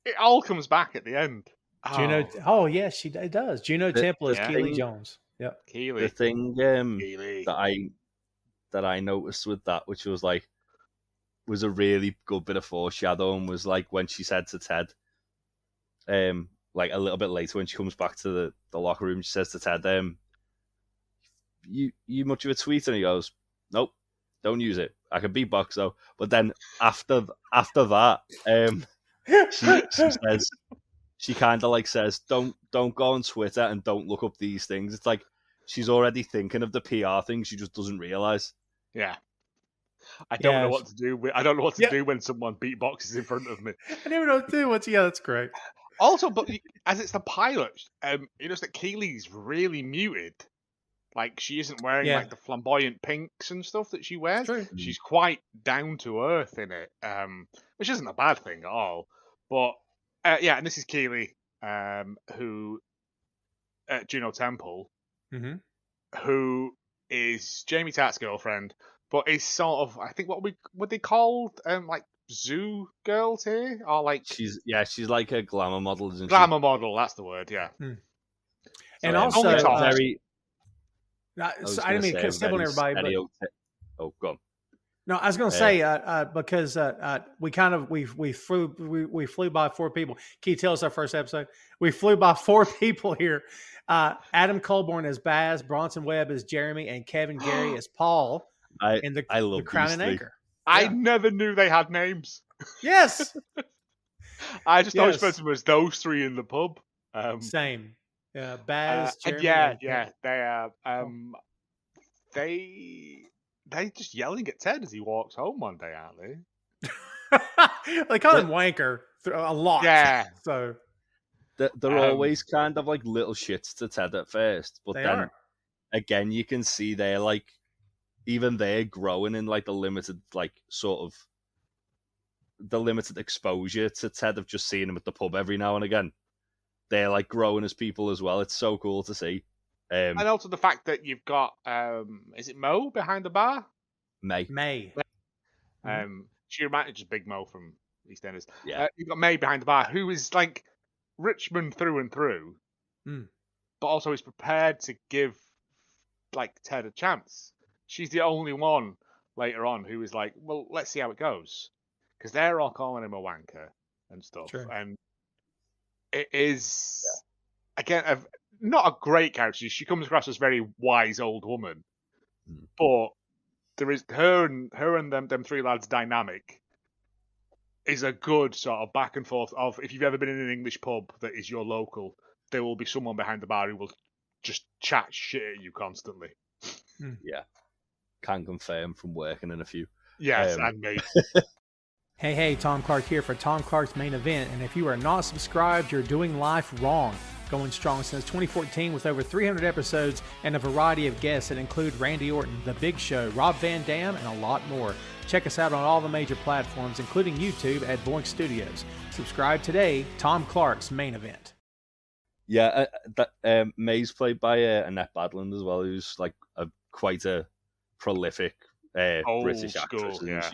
it all comes back at the end. Juno. Oh yes, it does. Juno Temple is Keely Jones. Yep. Keely. The thing that I noticed with that, which was was a really good bit of foreshadowing, was when she said to Ted, a little bit later when she comes back to the locker room, she says to Ted, you much of a tweet? And he goes, nope, don't use it. I can beatbox though. But then after that, she says, she kind of says, don't go on Twitter and don't look up these things. It's she's already thinking of the PR thing. She just doesn't realize. Yeah. I don't know what to do. I don't know what to do when someone beatboxes in front of me. I never know what to do. Yeah, that's great. Also, but as it's the pilot, you notice that Keely's really muted. She isn't wearing the flamboyant pinks and stuff that she wears. True. She's quite down to earth in it, which isn't a bad thing at all. But and this is Keely, who Juno Temple, who is Jamie Tartt's girlfriend, but is sort of, I think, what they called zoo girls here, or she's like a glamour model, isn't she? Glamour model, that's the word, yeah. And also very. I didn't mean to step on everybody, but go on. No, I was going to say because we flew by 4 people. Can you tell us our first episode? We flew by 4 people here. Adam Colborn as Baz, Bronson Webb as Jeremy, and Kevin Gary as Paul. I love the Crown and Anchor. I never knew they had names. Yes. I just always referred to them as those 3 in the pub. Same. Yeah, Baz, Jeremy. They are. They just yelling at Ted as he walks home one day, aren't they? They call him Wanker a lot. Yeah. So they're always kind of little shits to Ted at first, but then again, you can see they're like, even they're growing in like the limited, like sort of the limited exposure to Ted of just seeing him at the pub every now and again. They're like growing as people as well. It's so cool to see. And also the fact that you've got, is it Mo behind the bar? May. She reminds just Big Mo from EastEnders. Yeah. You've got May behind the bar, who is like Richmond through and through, but also is prepared to give like Ted a chance. She's the only one later on who is like, well, let's see how it goes, because they're all calling him a wanker and stuff. True. And it is again not a great character. She comes across as a very wise old woman, but there is her and them three lads dynamic is a good sort of back and forth of, if you've ever been in an English pub that is your local, there will be someone behind the bar who will just chat shit at you constantly. Yeah. Can confirm from working in a few. Yes, and me. Hey, Tom Clark here for Tom Clark's Main Event, and if you are not subscribed, you're doing life wrong. Going strong since 2014 with over 300 episodes and a variety of guests that include Randy Orton, The Big Show, Rob Van Dam, and a lot more. Check us out on all the major platforms, including YouTube at Boink Studios. Subscribe today, Tom Clark's Main Event. Yeah, May's played by Annette Badland as well, who's like quite a prolific British actress. School, yeah.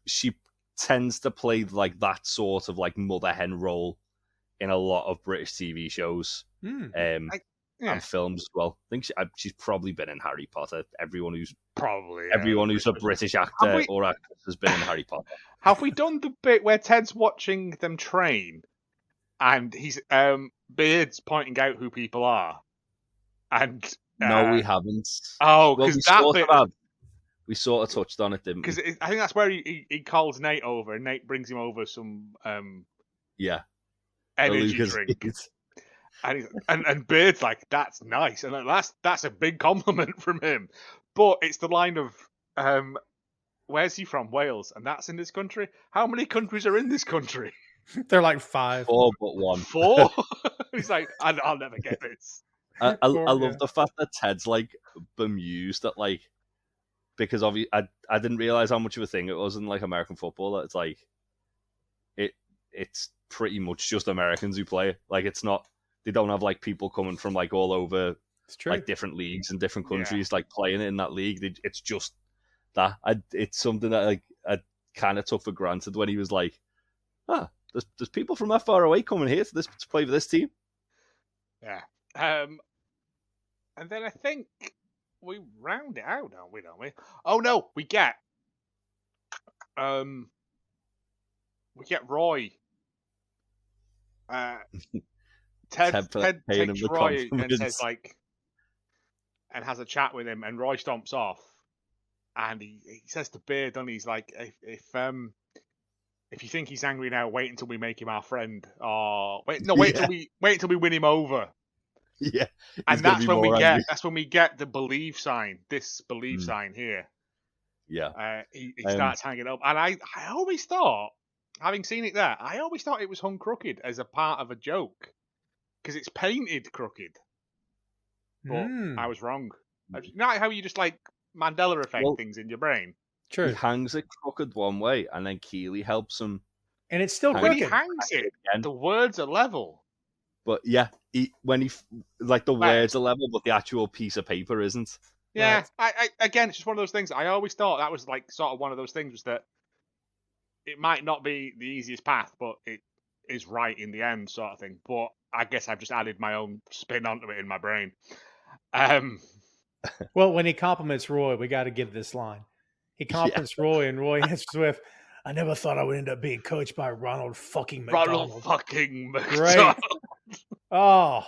She tends to play like that sort of like mother hen role in a lot of British TV shows and films as well. I think she's probably been in Harry Potter. Everyone who's a British actor or actress has been in Harry Potter. Have we done the bit where Ted's watching them train and he's Beard's pointing out who people are? And no, we haven't. Oh, because we sort of touched on it, didn't we? Because I think that's where he calls Nate over, and Nate brings him over some energy drink. And Beard's like, that's nice, and that's a big compliment from him. But it's the line of, where's he from? Wales, and that's in this country? How many countries are in this country? They're like 5. 4, but 1. 4? He's like, I'll never get this. I love the fact that Ted's like bemused at like, because obviously I didn't realize how much of a thing it was in like American football, that it's like it's pretty much just Americans who play it. Like it's not, they don't have like people coming from like all over like different leagues and different countries like playing it in that league. It's just that it's something that like I kind of took for granted when he was like, there's people from that far away coming here to play for this team. Yeah. And then I think we round it out, don't we? Oh no, we get Roy. Ted takes Roy and says like, and has a chat with him, and Roy stomps off, and he says to Beard, doesn't he? He's like, if you think he's angry now, wait until we make him our friend. Or wait until we win him over. Yeah, and that's when we get the believe sign. This believe sign here. Yeah, he starts hanging up, and I always thought, having seen it there, I always thought it was hung crooked as a part of a joke because it's painted crooked. But I was wrong. Not how you just like Mandela effect things in your brain. True. He hangs it crooked one way, and then Keeley helps him, and it's still when crooked. He hangs it. The words are level. But yeah, words are level, but the actual piece of paper isn't. Yeah, right. I again, it's just one of those things. I always thought that was like sort of one of those things, was that it might not be the easiest path, but it is right in the end, sort of thing. But I guess I've just added my own spin onto it in my brain. Well, when he compliments Roy, we got to give this line. He compliments Roy, and Roy answers with, "I never thought I would end up being coached by Ronald fucking McDonald." Ronald fucking McDonald. Great. Oh.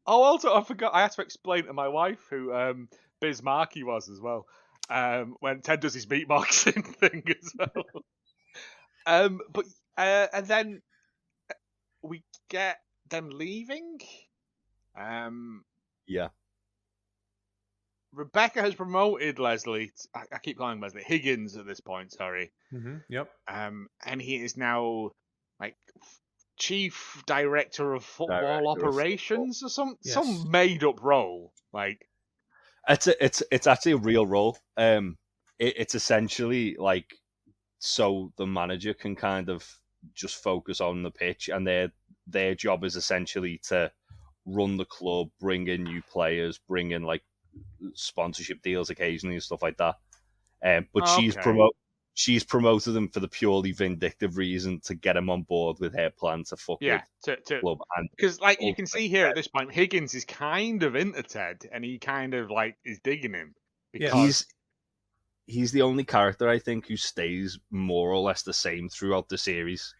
Also, I forgot. I had to explain to my wife who Biz Markie was as well. When Ted does his beatboxing thing as well. But and then we get them leaving. Yeah. Rebecca has promoted Leslie. I keep calling him Leslie Higgins at this point. Sorry. Mm-hmm. Yep. And he is now like chief director of football operations or some made up role. Like it's actually a real role. It's essentially like so the manager can kind of just focus on the pitch, and their job is essentially to run the club, bring in new players, bring in like sponsorship deals occasionally and stuff like that. But she's promoted him for the purely vindictive reason to get him on board with her plan to fuck with the club. Because like you can see here at this point, Higgins is kind of into Ted, and he kind of like is digging him because he's the only character I think who stays more or less the same throughout the series.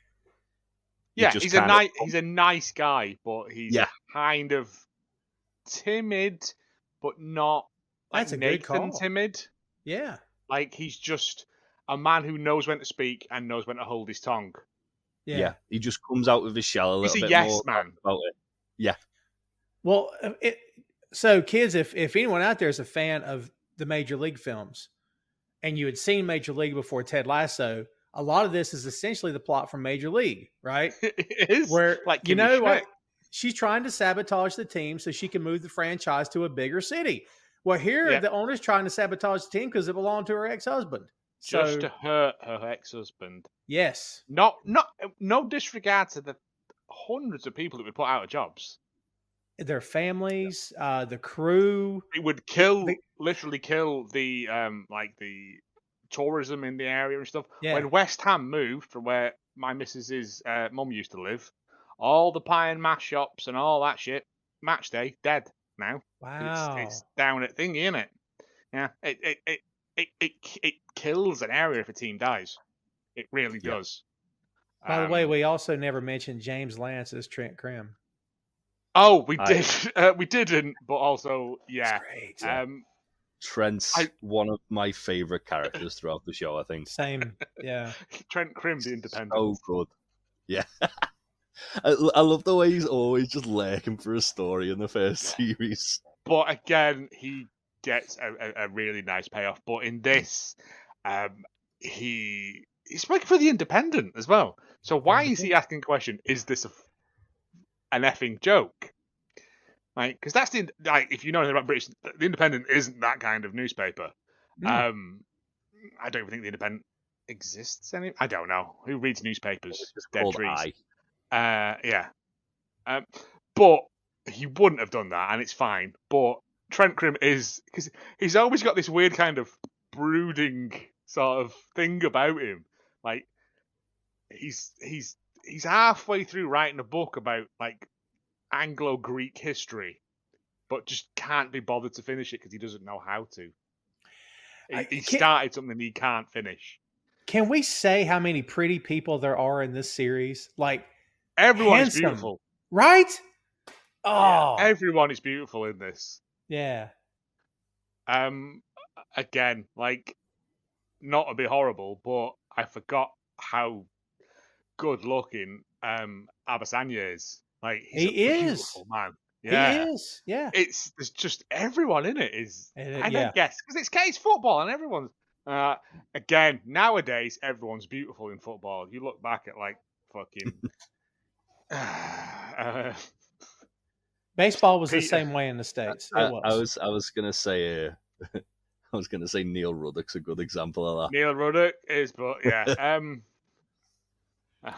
He's a nice guy, but he's kind of timid, but not like Nathan timid. Yeah, like he's just a man who knows when to speak and knows when to hold his tongue. Yeah. He just comes out of his shell a little bit more. He's a yes man about it. Yeah. Well, so kids, if anyone out there is a fan of the Major League films, and you had seen Major League before Ted Lasso, a lot of this is essentially the plot from Major League, right? It is. Where, like, like she's trying to sabotage the team so she can move the franchise to a bigger city. Well, here the owner's trying to sabotage the team because it belonged to her ex-husband. Just to hurt her ex-husband. Yes. No disregard to the hundreds of people that would put out of jobs. Their families, the crew. It would literally kill the the tourism in the area and stuff. Yeah. When West Ham moved from where my missus's mum used to live, all the pie and mash shops and all that shit, match day, dead now. Wow. It's down at thingy, isn't it? Yeah. It kills an area if a team dies. It really does. By the way, we also never mentioned James Lance as Trent Krim. Oh, we did. We didn't, but also, yeah. That's great. Trent's one of my favourite characters throughout the show, I think. Same, yeah. Trent Krim, the Independent. So good. Yeah. I love the way he's always just lurking for a story in the first series. But again, he gets a really nice payoff. But in this, he's working for the Independent as well. So why is he asking the question, is this an effing joke? Like, because that's if you know anything about British, the Independent isn't that kind of newspaper. I don't even think the Independent exists anymore. I don't know who reads newspapers. It's just dead called trees. But he wouldn't have done that, and it's fine. But Trent Krim is, because he's always got this weird kind of brooding sort of thing about him. Like he's halfway through writing a book about like Anglo-Greek history, but just can't be bothered to finish it because he doesn't know how to. He started something he can't finish. Can we say how many pretty people there are in this series? Like, everyone handsome, is beautiful, right? Oh, yeah, everyone is beautiful in this. Yeah. Again, like, not to be horrible, but I forgot how good looking Abasanya is. Like, he's a beautiful man. Yeah. He is. Yeah. There's just everyone in it is. I guess because it's football and everyone's. Again, nowadays everyone's beautiful in football. You look back at like fucking. Baseball was the same way in the States. I was gonna say Neil Ruddock's a good example of that. Neil Ruddock is, but yeah.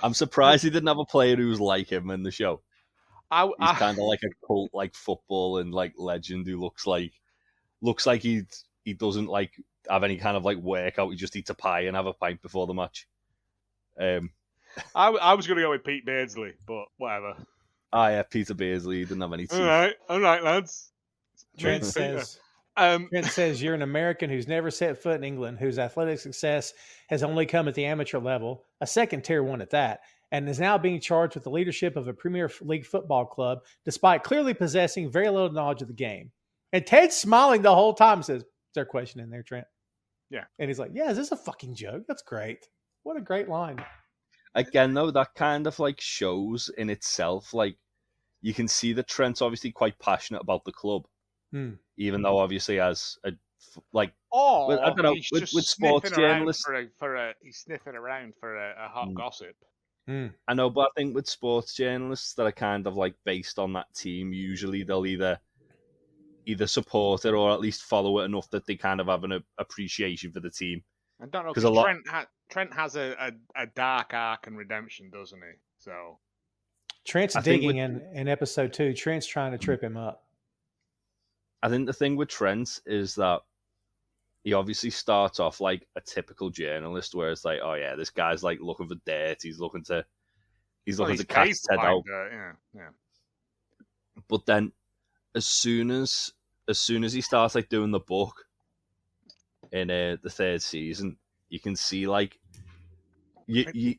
I'm surprised he didn't have a player who was like him in the show. He's kind of like a cult, like football and like legend who looks like he doesn't like have any kind of like workout. He just eats a pie and have a pint before the match. I was going to go with Pete Beardsley, but whatever. Ah, yeah, Peter Beardsley. He didn't have any teeth. All right, lads. Trent says, you're an American who's never set foot in England, whose athletic success has only come at the amateur level, a second tier one at that, and is now being charged with the leadership of a Premier League football club, despite clearly possessing very little knowledge of the game. And Ted's smiling the whole time, says, is there a question in there, Trent? Yeah. And he's like, yeah, is this a fucking joke? That's great. What a great line. Again, though, that kind of like shows in itself, like, you can see that Trent's obviously quite passionate about the club, even though obviously as a like, I don't know, with sports journalists, he's sniffing around for a hot gossip. I know, but I think with sports journalists that are kind of like based on that team, usually they'll either support it or at least follow it enough that they kind of have an appreciation for the team. I don't know, because Trent has a dark arc and redemption, doesn't he? So Trent's digging in episode 2. Trent's trying to trip him up. I think the thing with Trent is that he obviously starts off like a typical journalist, where it's like, oh yeah, this guy's like looking for dirt. He's looking to catch Ted out. Yeah. But then, as soon as he starts like doing the book in the 3rd season, you can see like you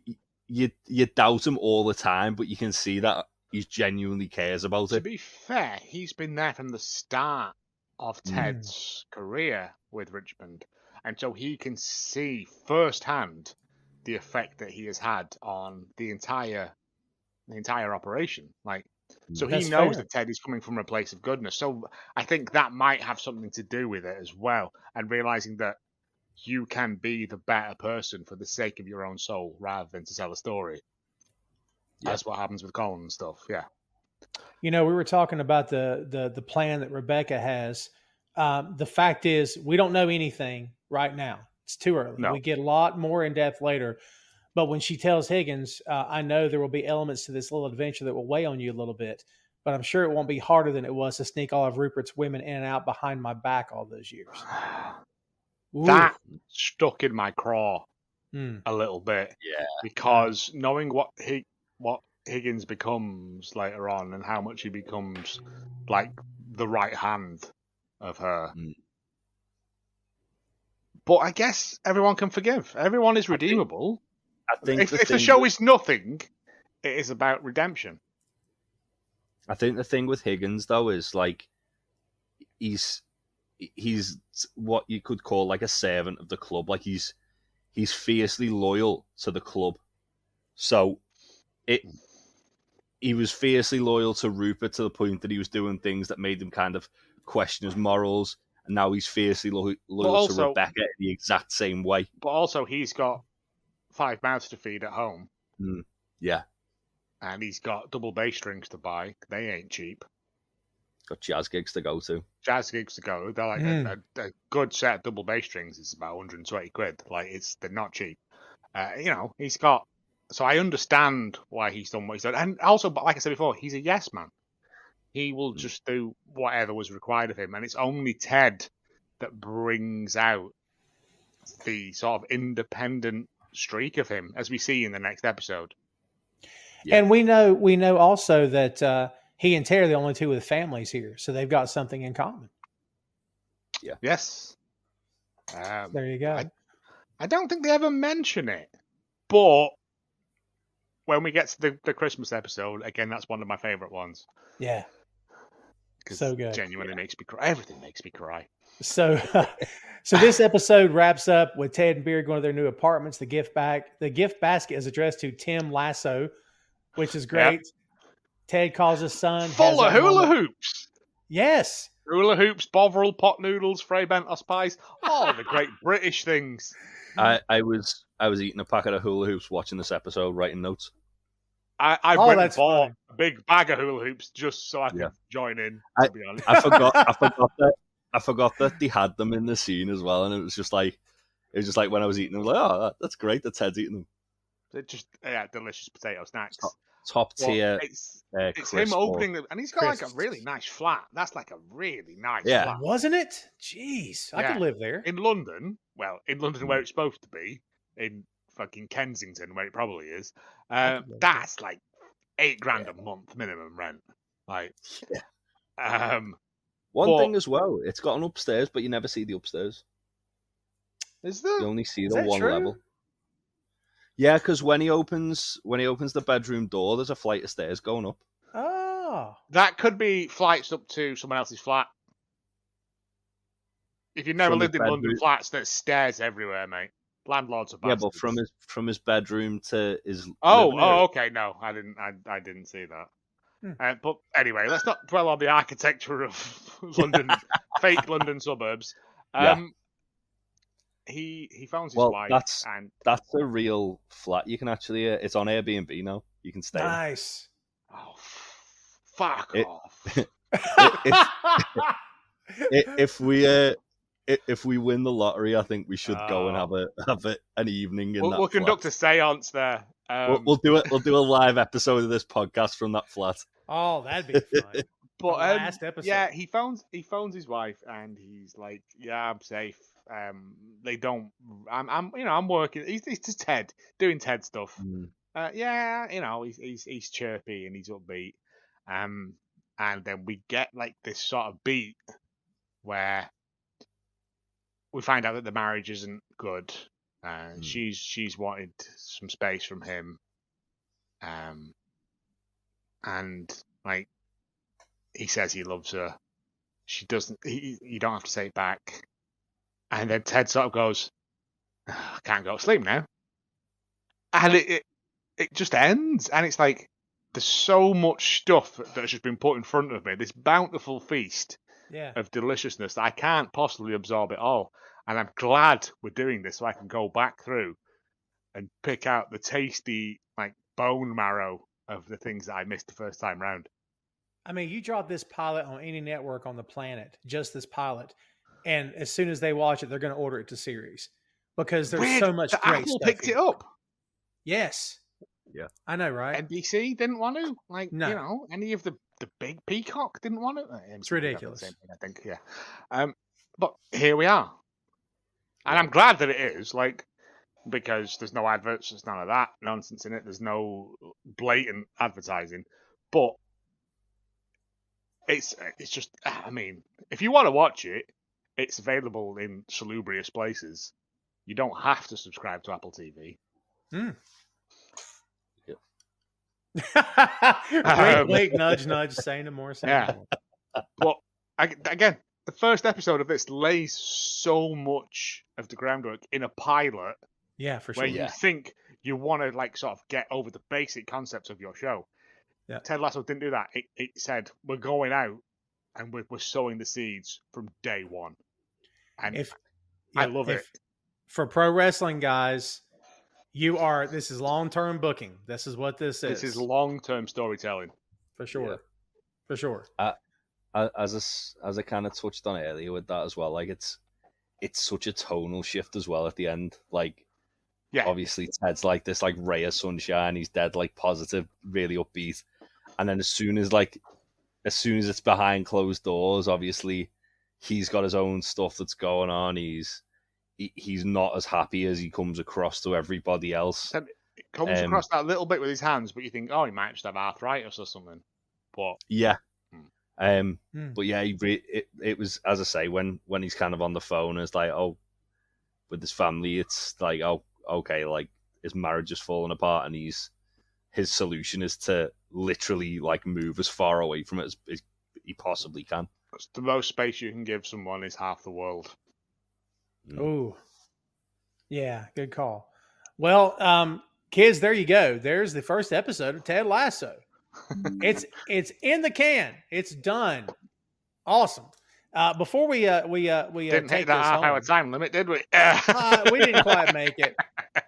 doubt him all the time, but you can see that he genuinely cares about it. To be fair, he's been there from the start of Ted's career with Richmond, and so he can see firsthand the effect that he has had on the entire operation. Like, so he knows that Ted is coming from a place of goodness. So I think that might have something to do with it as well, and realizing that you can be the better person for the sake of your own soul rather than to tell a story. Yeah. That's what happens with Colin and stuff. Yeah. We were talking about the plan that Rebecca has. The fact is, we don't know anything right now. It's too early. No. We get a lot more in depth later. But when she tells Higgins, I know there will be elements to this little adventure that will weigh on you a little bit, but I'm sure it won't be harder than it was to sneak all of Rupert's women in and out behind my back all those years. That stuck in my craw a little bit. Yeah. Because knowing what Higgins becomes later on and how much he becomes like the right hand of her. But I guess everyone can forgive. Everyone is redeemable. I think if the show is nothing, it is about redemption. I think the thing with Higgins though is like he's what you could call like a servant of the club. Like he's fiercely loyal to the club. So he was fiercely loyal to Rupert to the point that he was doing things that made him kind of question his morals. And now he's fiercely loyal to Rebecca in the exact same way. But also he's got 5 mouths to feed at home. Yeah. And he's got double bass strings to buy. They ain't cheap. Got jazz gigs to go to. They're like a good set of double bass strings is about 120 quid. Like they're not cheap. He's got. So I understand why he's done what he's done, and also, but like I said before, he's a yes man. He will just do whatever was required of him, and it's only Ted that brings out the sort of independent streak of him, as we see in the next episode. Yeah. And we know also that he and Ted are the only two with families here, so they've got something in common. Yeah. Yes. There you go. I don't think they ever mention it, but when we get to the Christmas episode, again, that's one of my favorite ones. Yeah. So good. Genuinely makes me cry. Everything makes me cry. So this episode wraps up with Ted and Beard going to their new apartments. The gift basket is addressed to Tim Lasso, which is great. Yep. Ted calls his son. Full of hula hoops. Yes. Hula hoops, Bovril, pot noodles, Frey Bentos pies. All the great British things. I was eating a packet of hula hoops watching this episode, writing notes. I went and bought a big bag of hula hoops just so I could join in. To be honest, I forgot that they had them in the scene as well, and it was just like when I was eating them, I was like, oh, that's great that Ted's eating them. They're just delicious potato snacks. Top tier. It's him opening them, and he's got like a really nice flat. That's like a really nice flat, wasn't it? Jeez, I could live there in London. Well, in London where it's supposed to be, in fucking Kensington where it probably is. That's like $8,000 a month minimum rent. Like, one thing as well, it's got an upstairs, but you never see the upstairs. Is there? You only see the one true? level. Yeah, because when he opens the bedroom door, there's a flight of stairs going up. Oh, that could be flights up to someone else's flat. If you've never lived in London flats, there's stairs everywhere, mate. Landlords are bastards. Yeah, but from his bedroom to his okay, no, I didn't see that. But anyway, let's not dwell on the architecture of London, fake London suburbs. he phones his wife, and that's a real flat. You can actually, it's on Airbnb now. You can stay. Nice. Oh, fuck off! If we win the lottery, I think we should go and have an evening in that. We'll conduct a séance there. We'll do it. We'll do a live episode of this podcast from that flat. Oh, that'd be fun. But last episode. Yeah, he phones his wife, and he's like, "Yeah, I'm safe. They don't. I'm working. He's just Ted doing Ted stuff. Yeah, he's chirpy and he's upbeat. And then we get like this sort of beat where we find out that the marriage isn't good. She's wanted some space from him. And like he says he loves her. She doesn't. You don't have to say it back. And then Ted sort of goes, I can't go to sleep now. And it just ends. And it's like, there's so much stuff that has just been put in front of me. This bountiful feast of deliciousness that I can't possibly absorb it all. And I'm glad we're doing this so I can go back through and pick out the tasty, like, bone marrow of the things that I missed the first time round. I mean, you drop this pilot on any network on the planet, just this pilot, and as soon as they watch it, they're going to order it to series because there's so much great Apple stuff. picked it up. Yes. Yeah. I know, right? NBC didn't want to. Like, no. Any of the big Peacock didn't want to. It's ridiculous. Same thing, I think, yeah. But here we are. And I'm glad that it is, like, because there's no adverts, there's none of that nonsense in it, there's no blatant advertising. But it's just, I mean, if you want to watch it, it's available in salubrious places. You don't have to subscribe to Apple TV. Wink, nudge, nudge, say no more, say no more. But, again, the first episode of this lays so much of the groundwork in a pilot. Yeah, for sure. Where you think you want to, like, sort of get over the basic concepts of your show. Yeah. Ted Lasso didn't do that. It said, we're going out and we're sowing the seeds from day one. And I love it. For pro wrestling guys, this is long-term booking. This is what this is. This is long-term storytelling. For sure. Yeah. For sure. As I kind of touched on earlier with that as well, like it's such a tonal shift as well at the end. Like, obviously Ted's like this like ray of sunshine. He's dead like positive, really upbeat. And then as soon as it's behind closed doors, obviously he's got his own stuff that's going on. He's not as happy as he comes across to everybody else. It comes across that little bit with his hands, but you think, he might just have arthritis or something. But but yeah, it was, as I say, when he's kind of on the phone, it's like, with his family, it's like, okay, like his marriage is falling apart, and his solution is to literally like move as far away from it as he possibly can. That's the most space you can give someone is half the world. Oh, yeah, good call. Well, kids, there you go. There's the first episode of Ted Lasso. It's in the can. It's done. Awesome. Before we didn't take hit that half-hour time limit, did we? We didn't quite make it.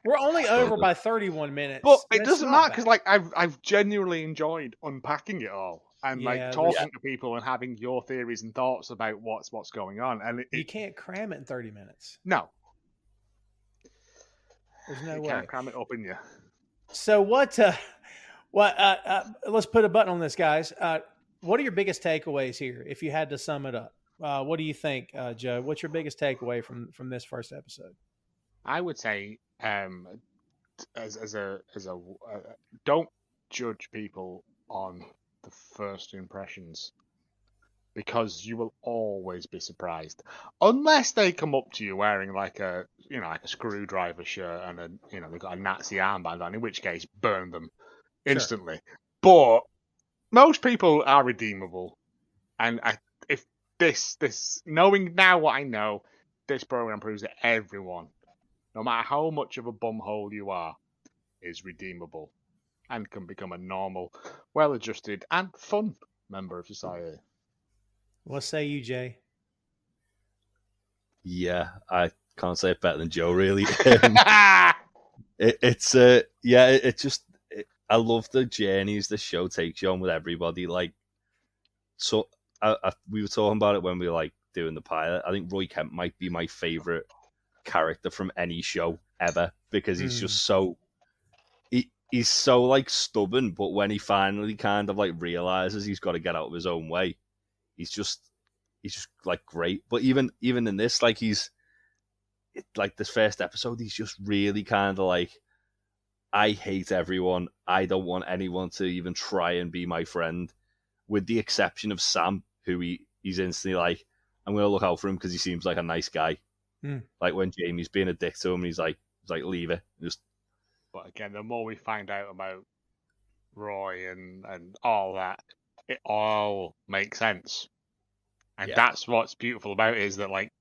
We're only over by 31 minutes. But it doesn't matter because, like, I've genuinely enjoyed unpacking it all and like talking to people and having your theories and thoughts about what's going on. And you can't cram it in 30 minutes. No, there's no way. You can't cram it up in you. So what? Let's put a button on this, guys. What are your biggest takeaways here? If you had to sum it up, what do you think, Joe? What's your biggest takeaway from this first episode? I would say, don't judge people on the first impressions, because you will always be surprised, unless they come up to you wearing like a screwdriver shirt and they've got a Nazi armband on, in which case burn them instantly. Sure. But most people are redeemable, and if this knowing now what I know, this program proves that everyone, no matter how much of a bumhole you are, is redeemable and can become a normal, well-adjusted and fun member of society. What say you, Jay? Yeah, I Can't say it better than Joe, really. I love the journeys the show takes you on with everybody. Like, so we were talking about it when we were like doing the pilot. I think Roy Kent might be my favorite character from any show ever, because he's just so he's so like stubborn, but when he finally kind of like realizes he's got to get out of his own way, he's just like great. But even in this, like like this first episode, he's just really kind of like, I hate everyone. I don't want anyone to even try and be my friend, with the exception of Sam, who he's instantly like, I'm going to look out for him because he seems like a nice guy. Like when Jamie's being a dick to him, he's like, leave it. But again, the more we find out about Roy and all that, it all makes sense. And that's what's beautiful about it, is that like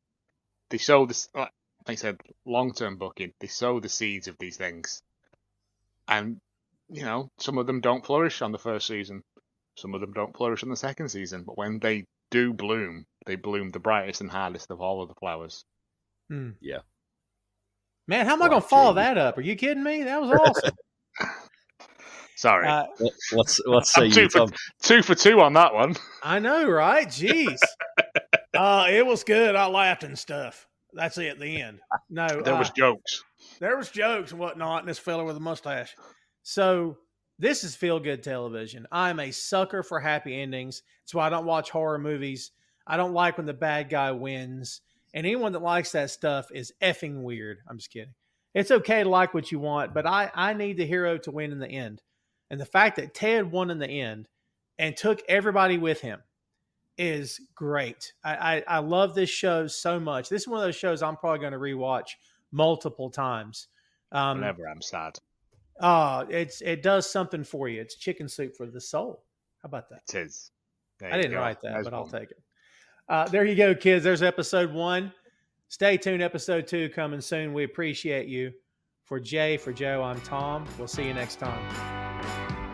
they sow this, like I said, long-term booking. They sow the seeds of these things, and some of them don't flourish on the first season, some of them don't flourish on the second season. But when they do bloom, they bloom the brightest and hardest of all of the flowers. Yeah. Man, how am I going to follow that up? Are you kidding me? That was awesome. Sorry. Let's say you, Tom. 2 for 2 on that one. I know, right? Jeez. It was good. I laughed and stuff. That's it at the end. No, there was jokes. There was jokes and whatnot, and this fella with a mustache. So this is feel-good television. I'm a sucker for happy endings. That's why I don't watch horror movies. I don't like when the bad guy wins. And anyone that likes that stuff is effing weird. I'm just kidding. It's okay to like what you want, but I need the hero to win in the end. And the fact that Ted won in the end and took everybody with him is great. I love this show so much. This is one of those shows I'm probably going to rewatch multiple times. Whenever I'm sad. It does something for you. It's chicken soup for the soul. How about that? It is. I didn't write that, but I'll take it. There you go, kids. There's episode 1. Stay tuned. Episode 2 coming soon. We appreciate you. For Jay, for Joe, I'm Tom. We'll see you next time.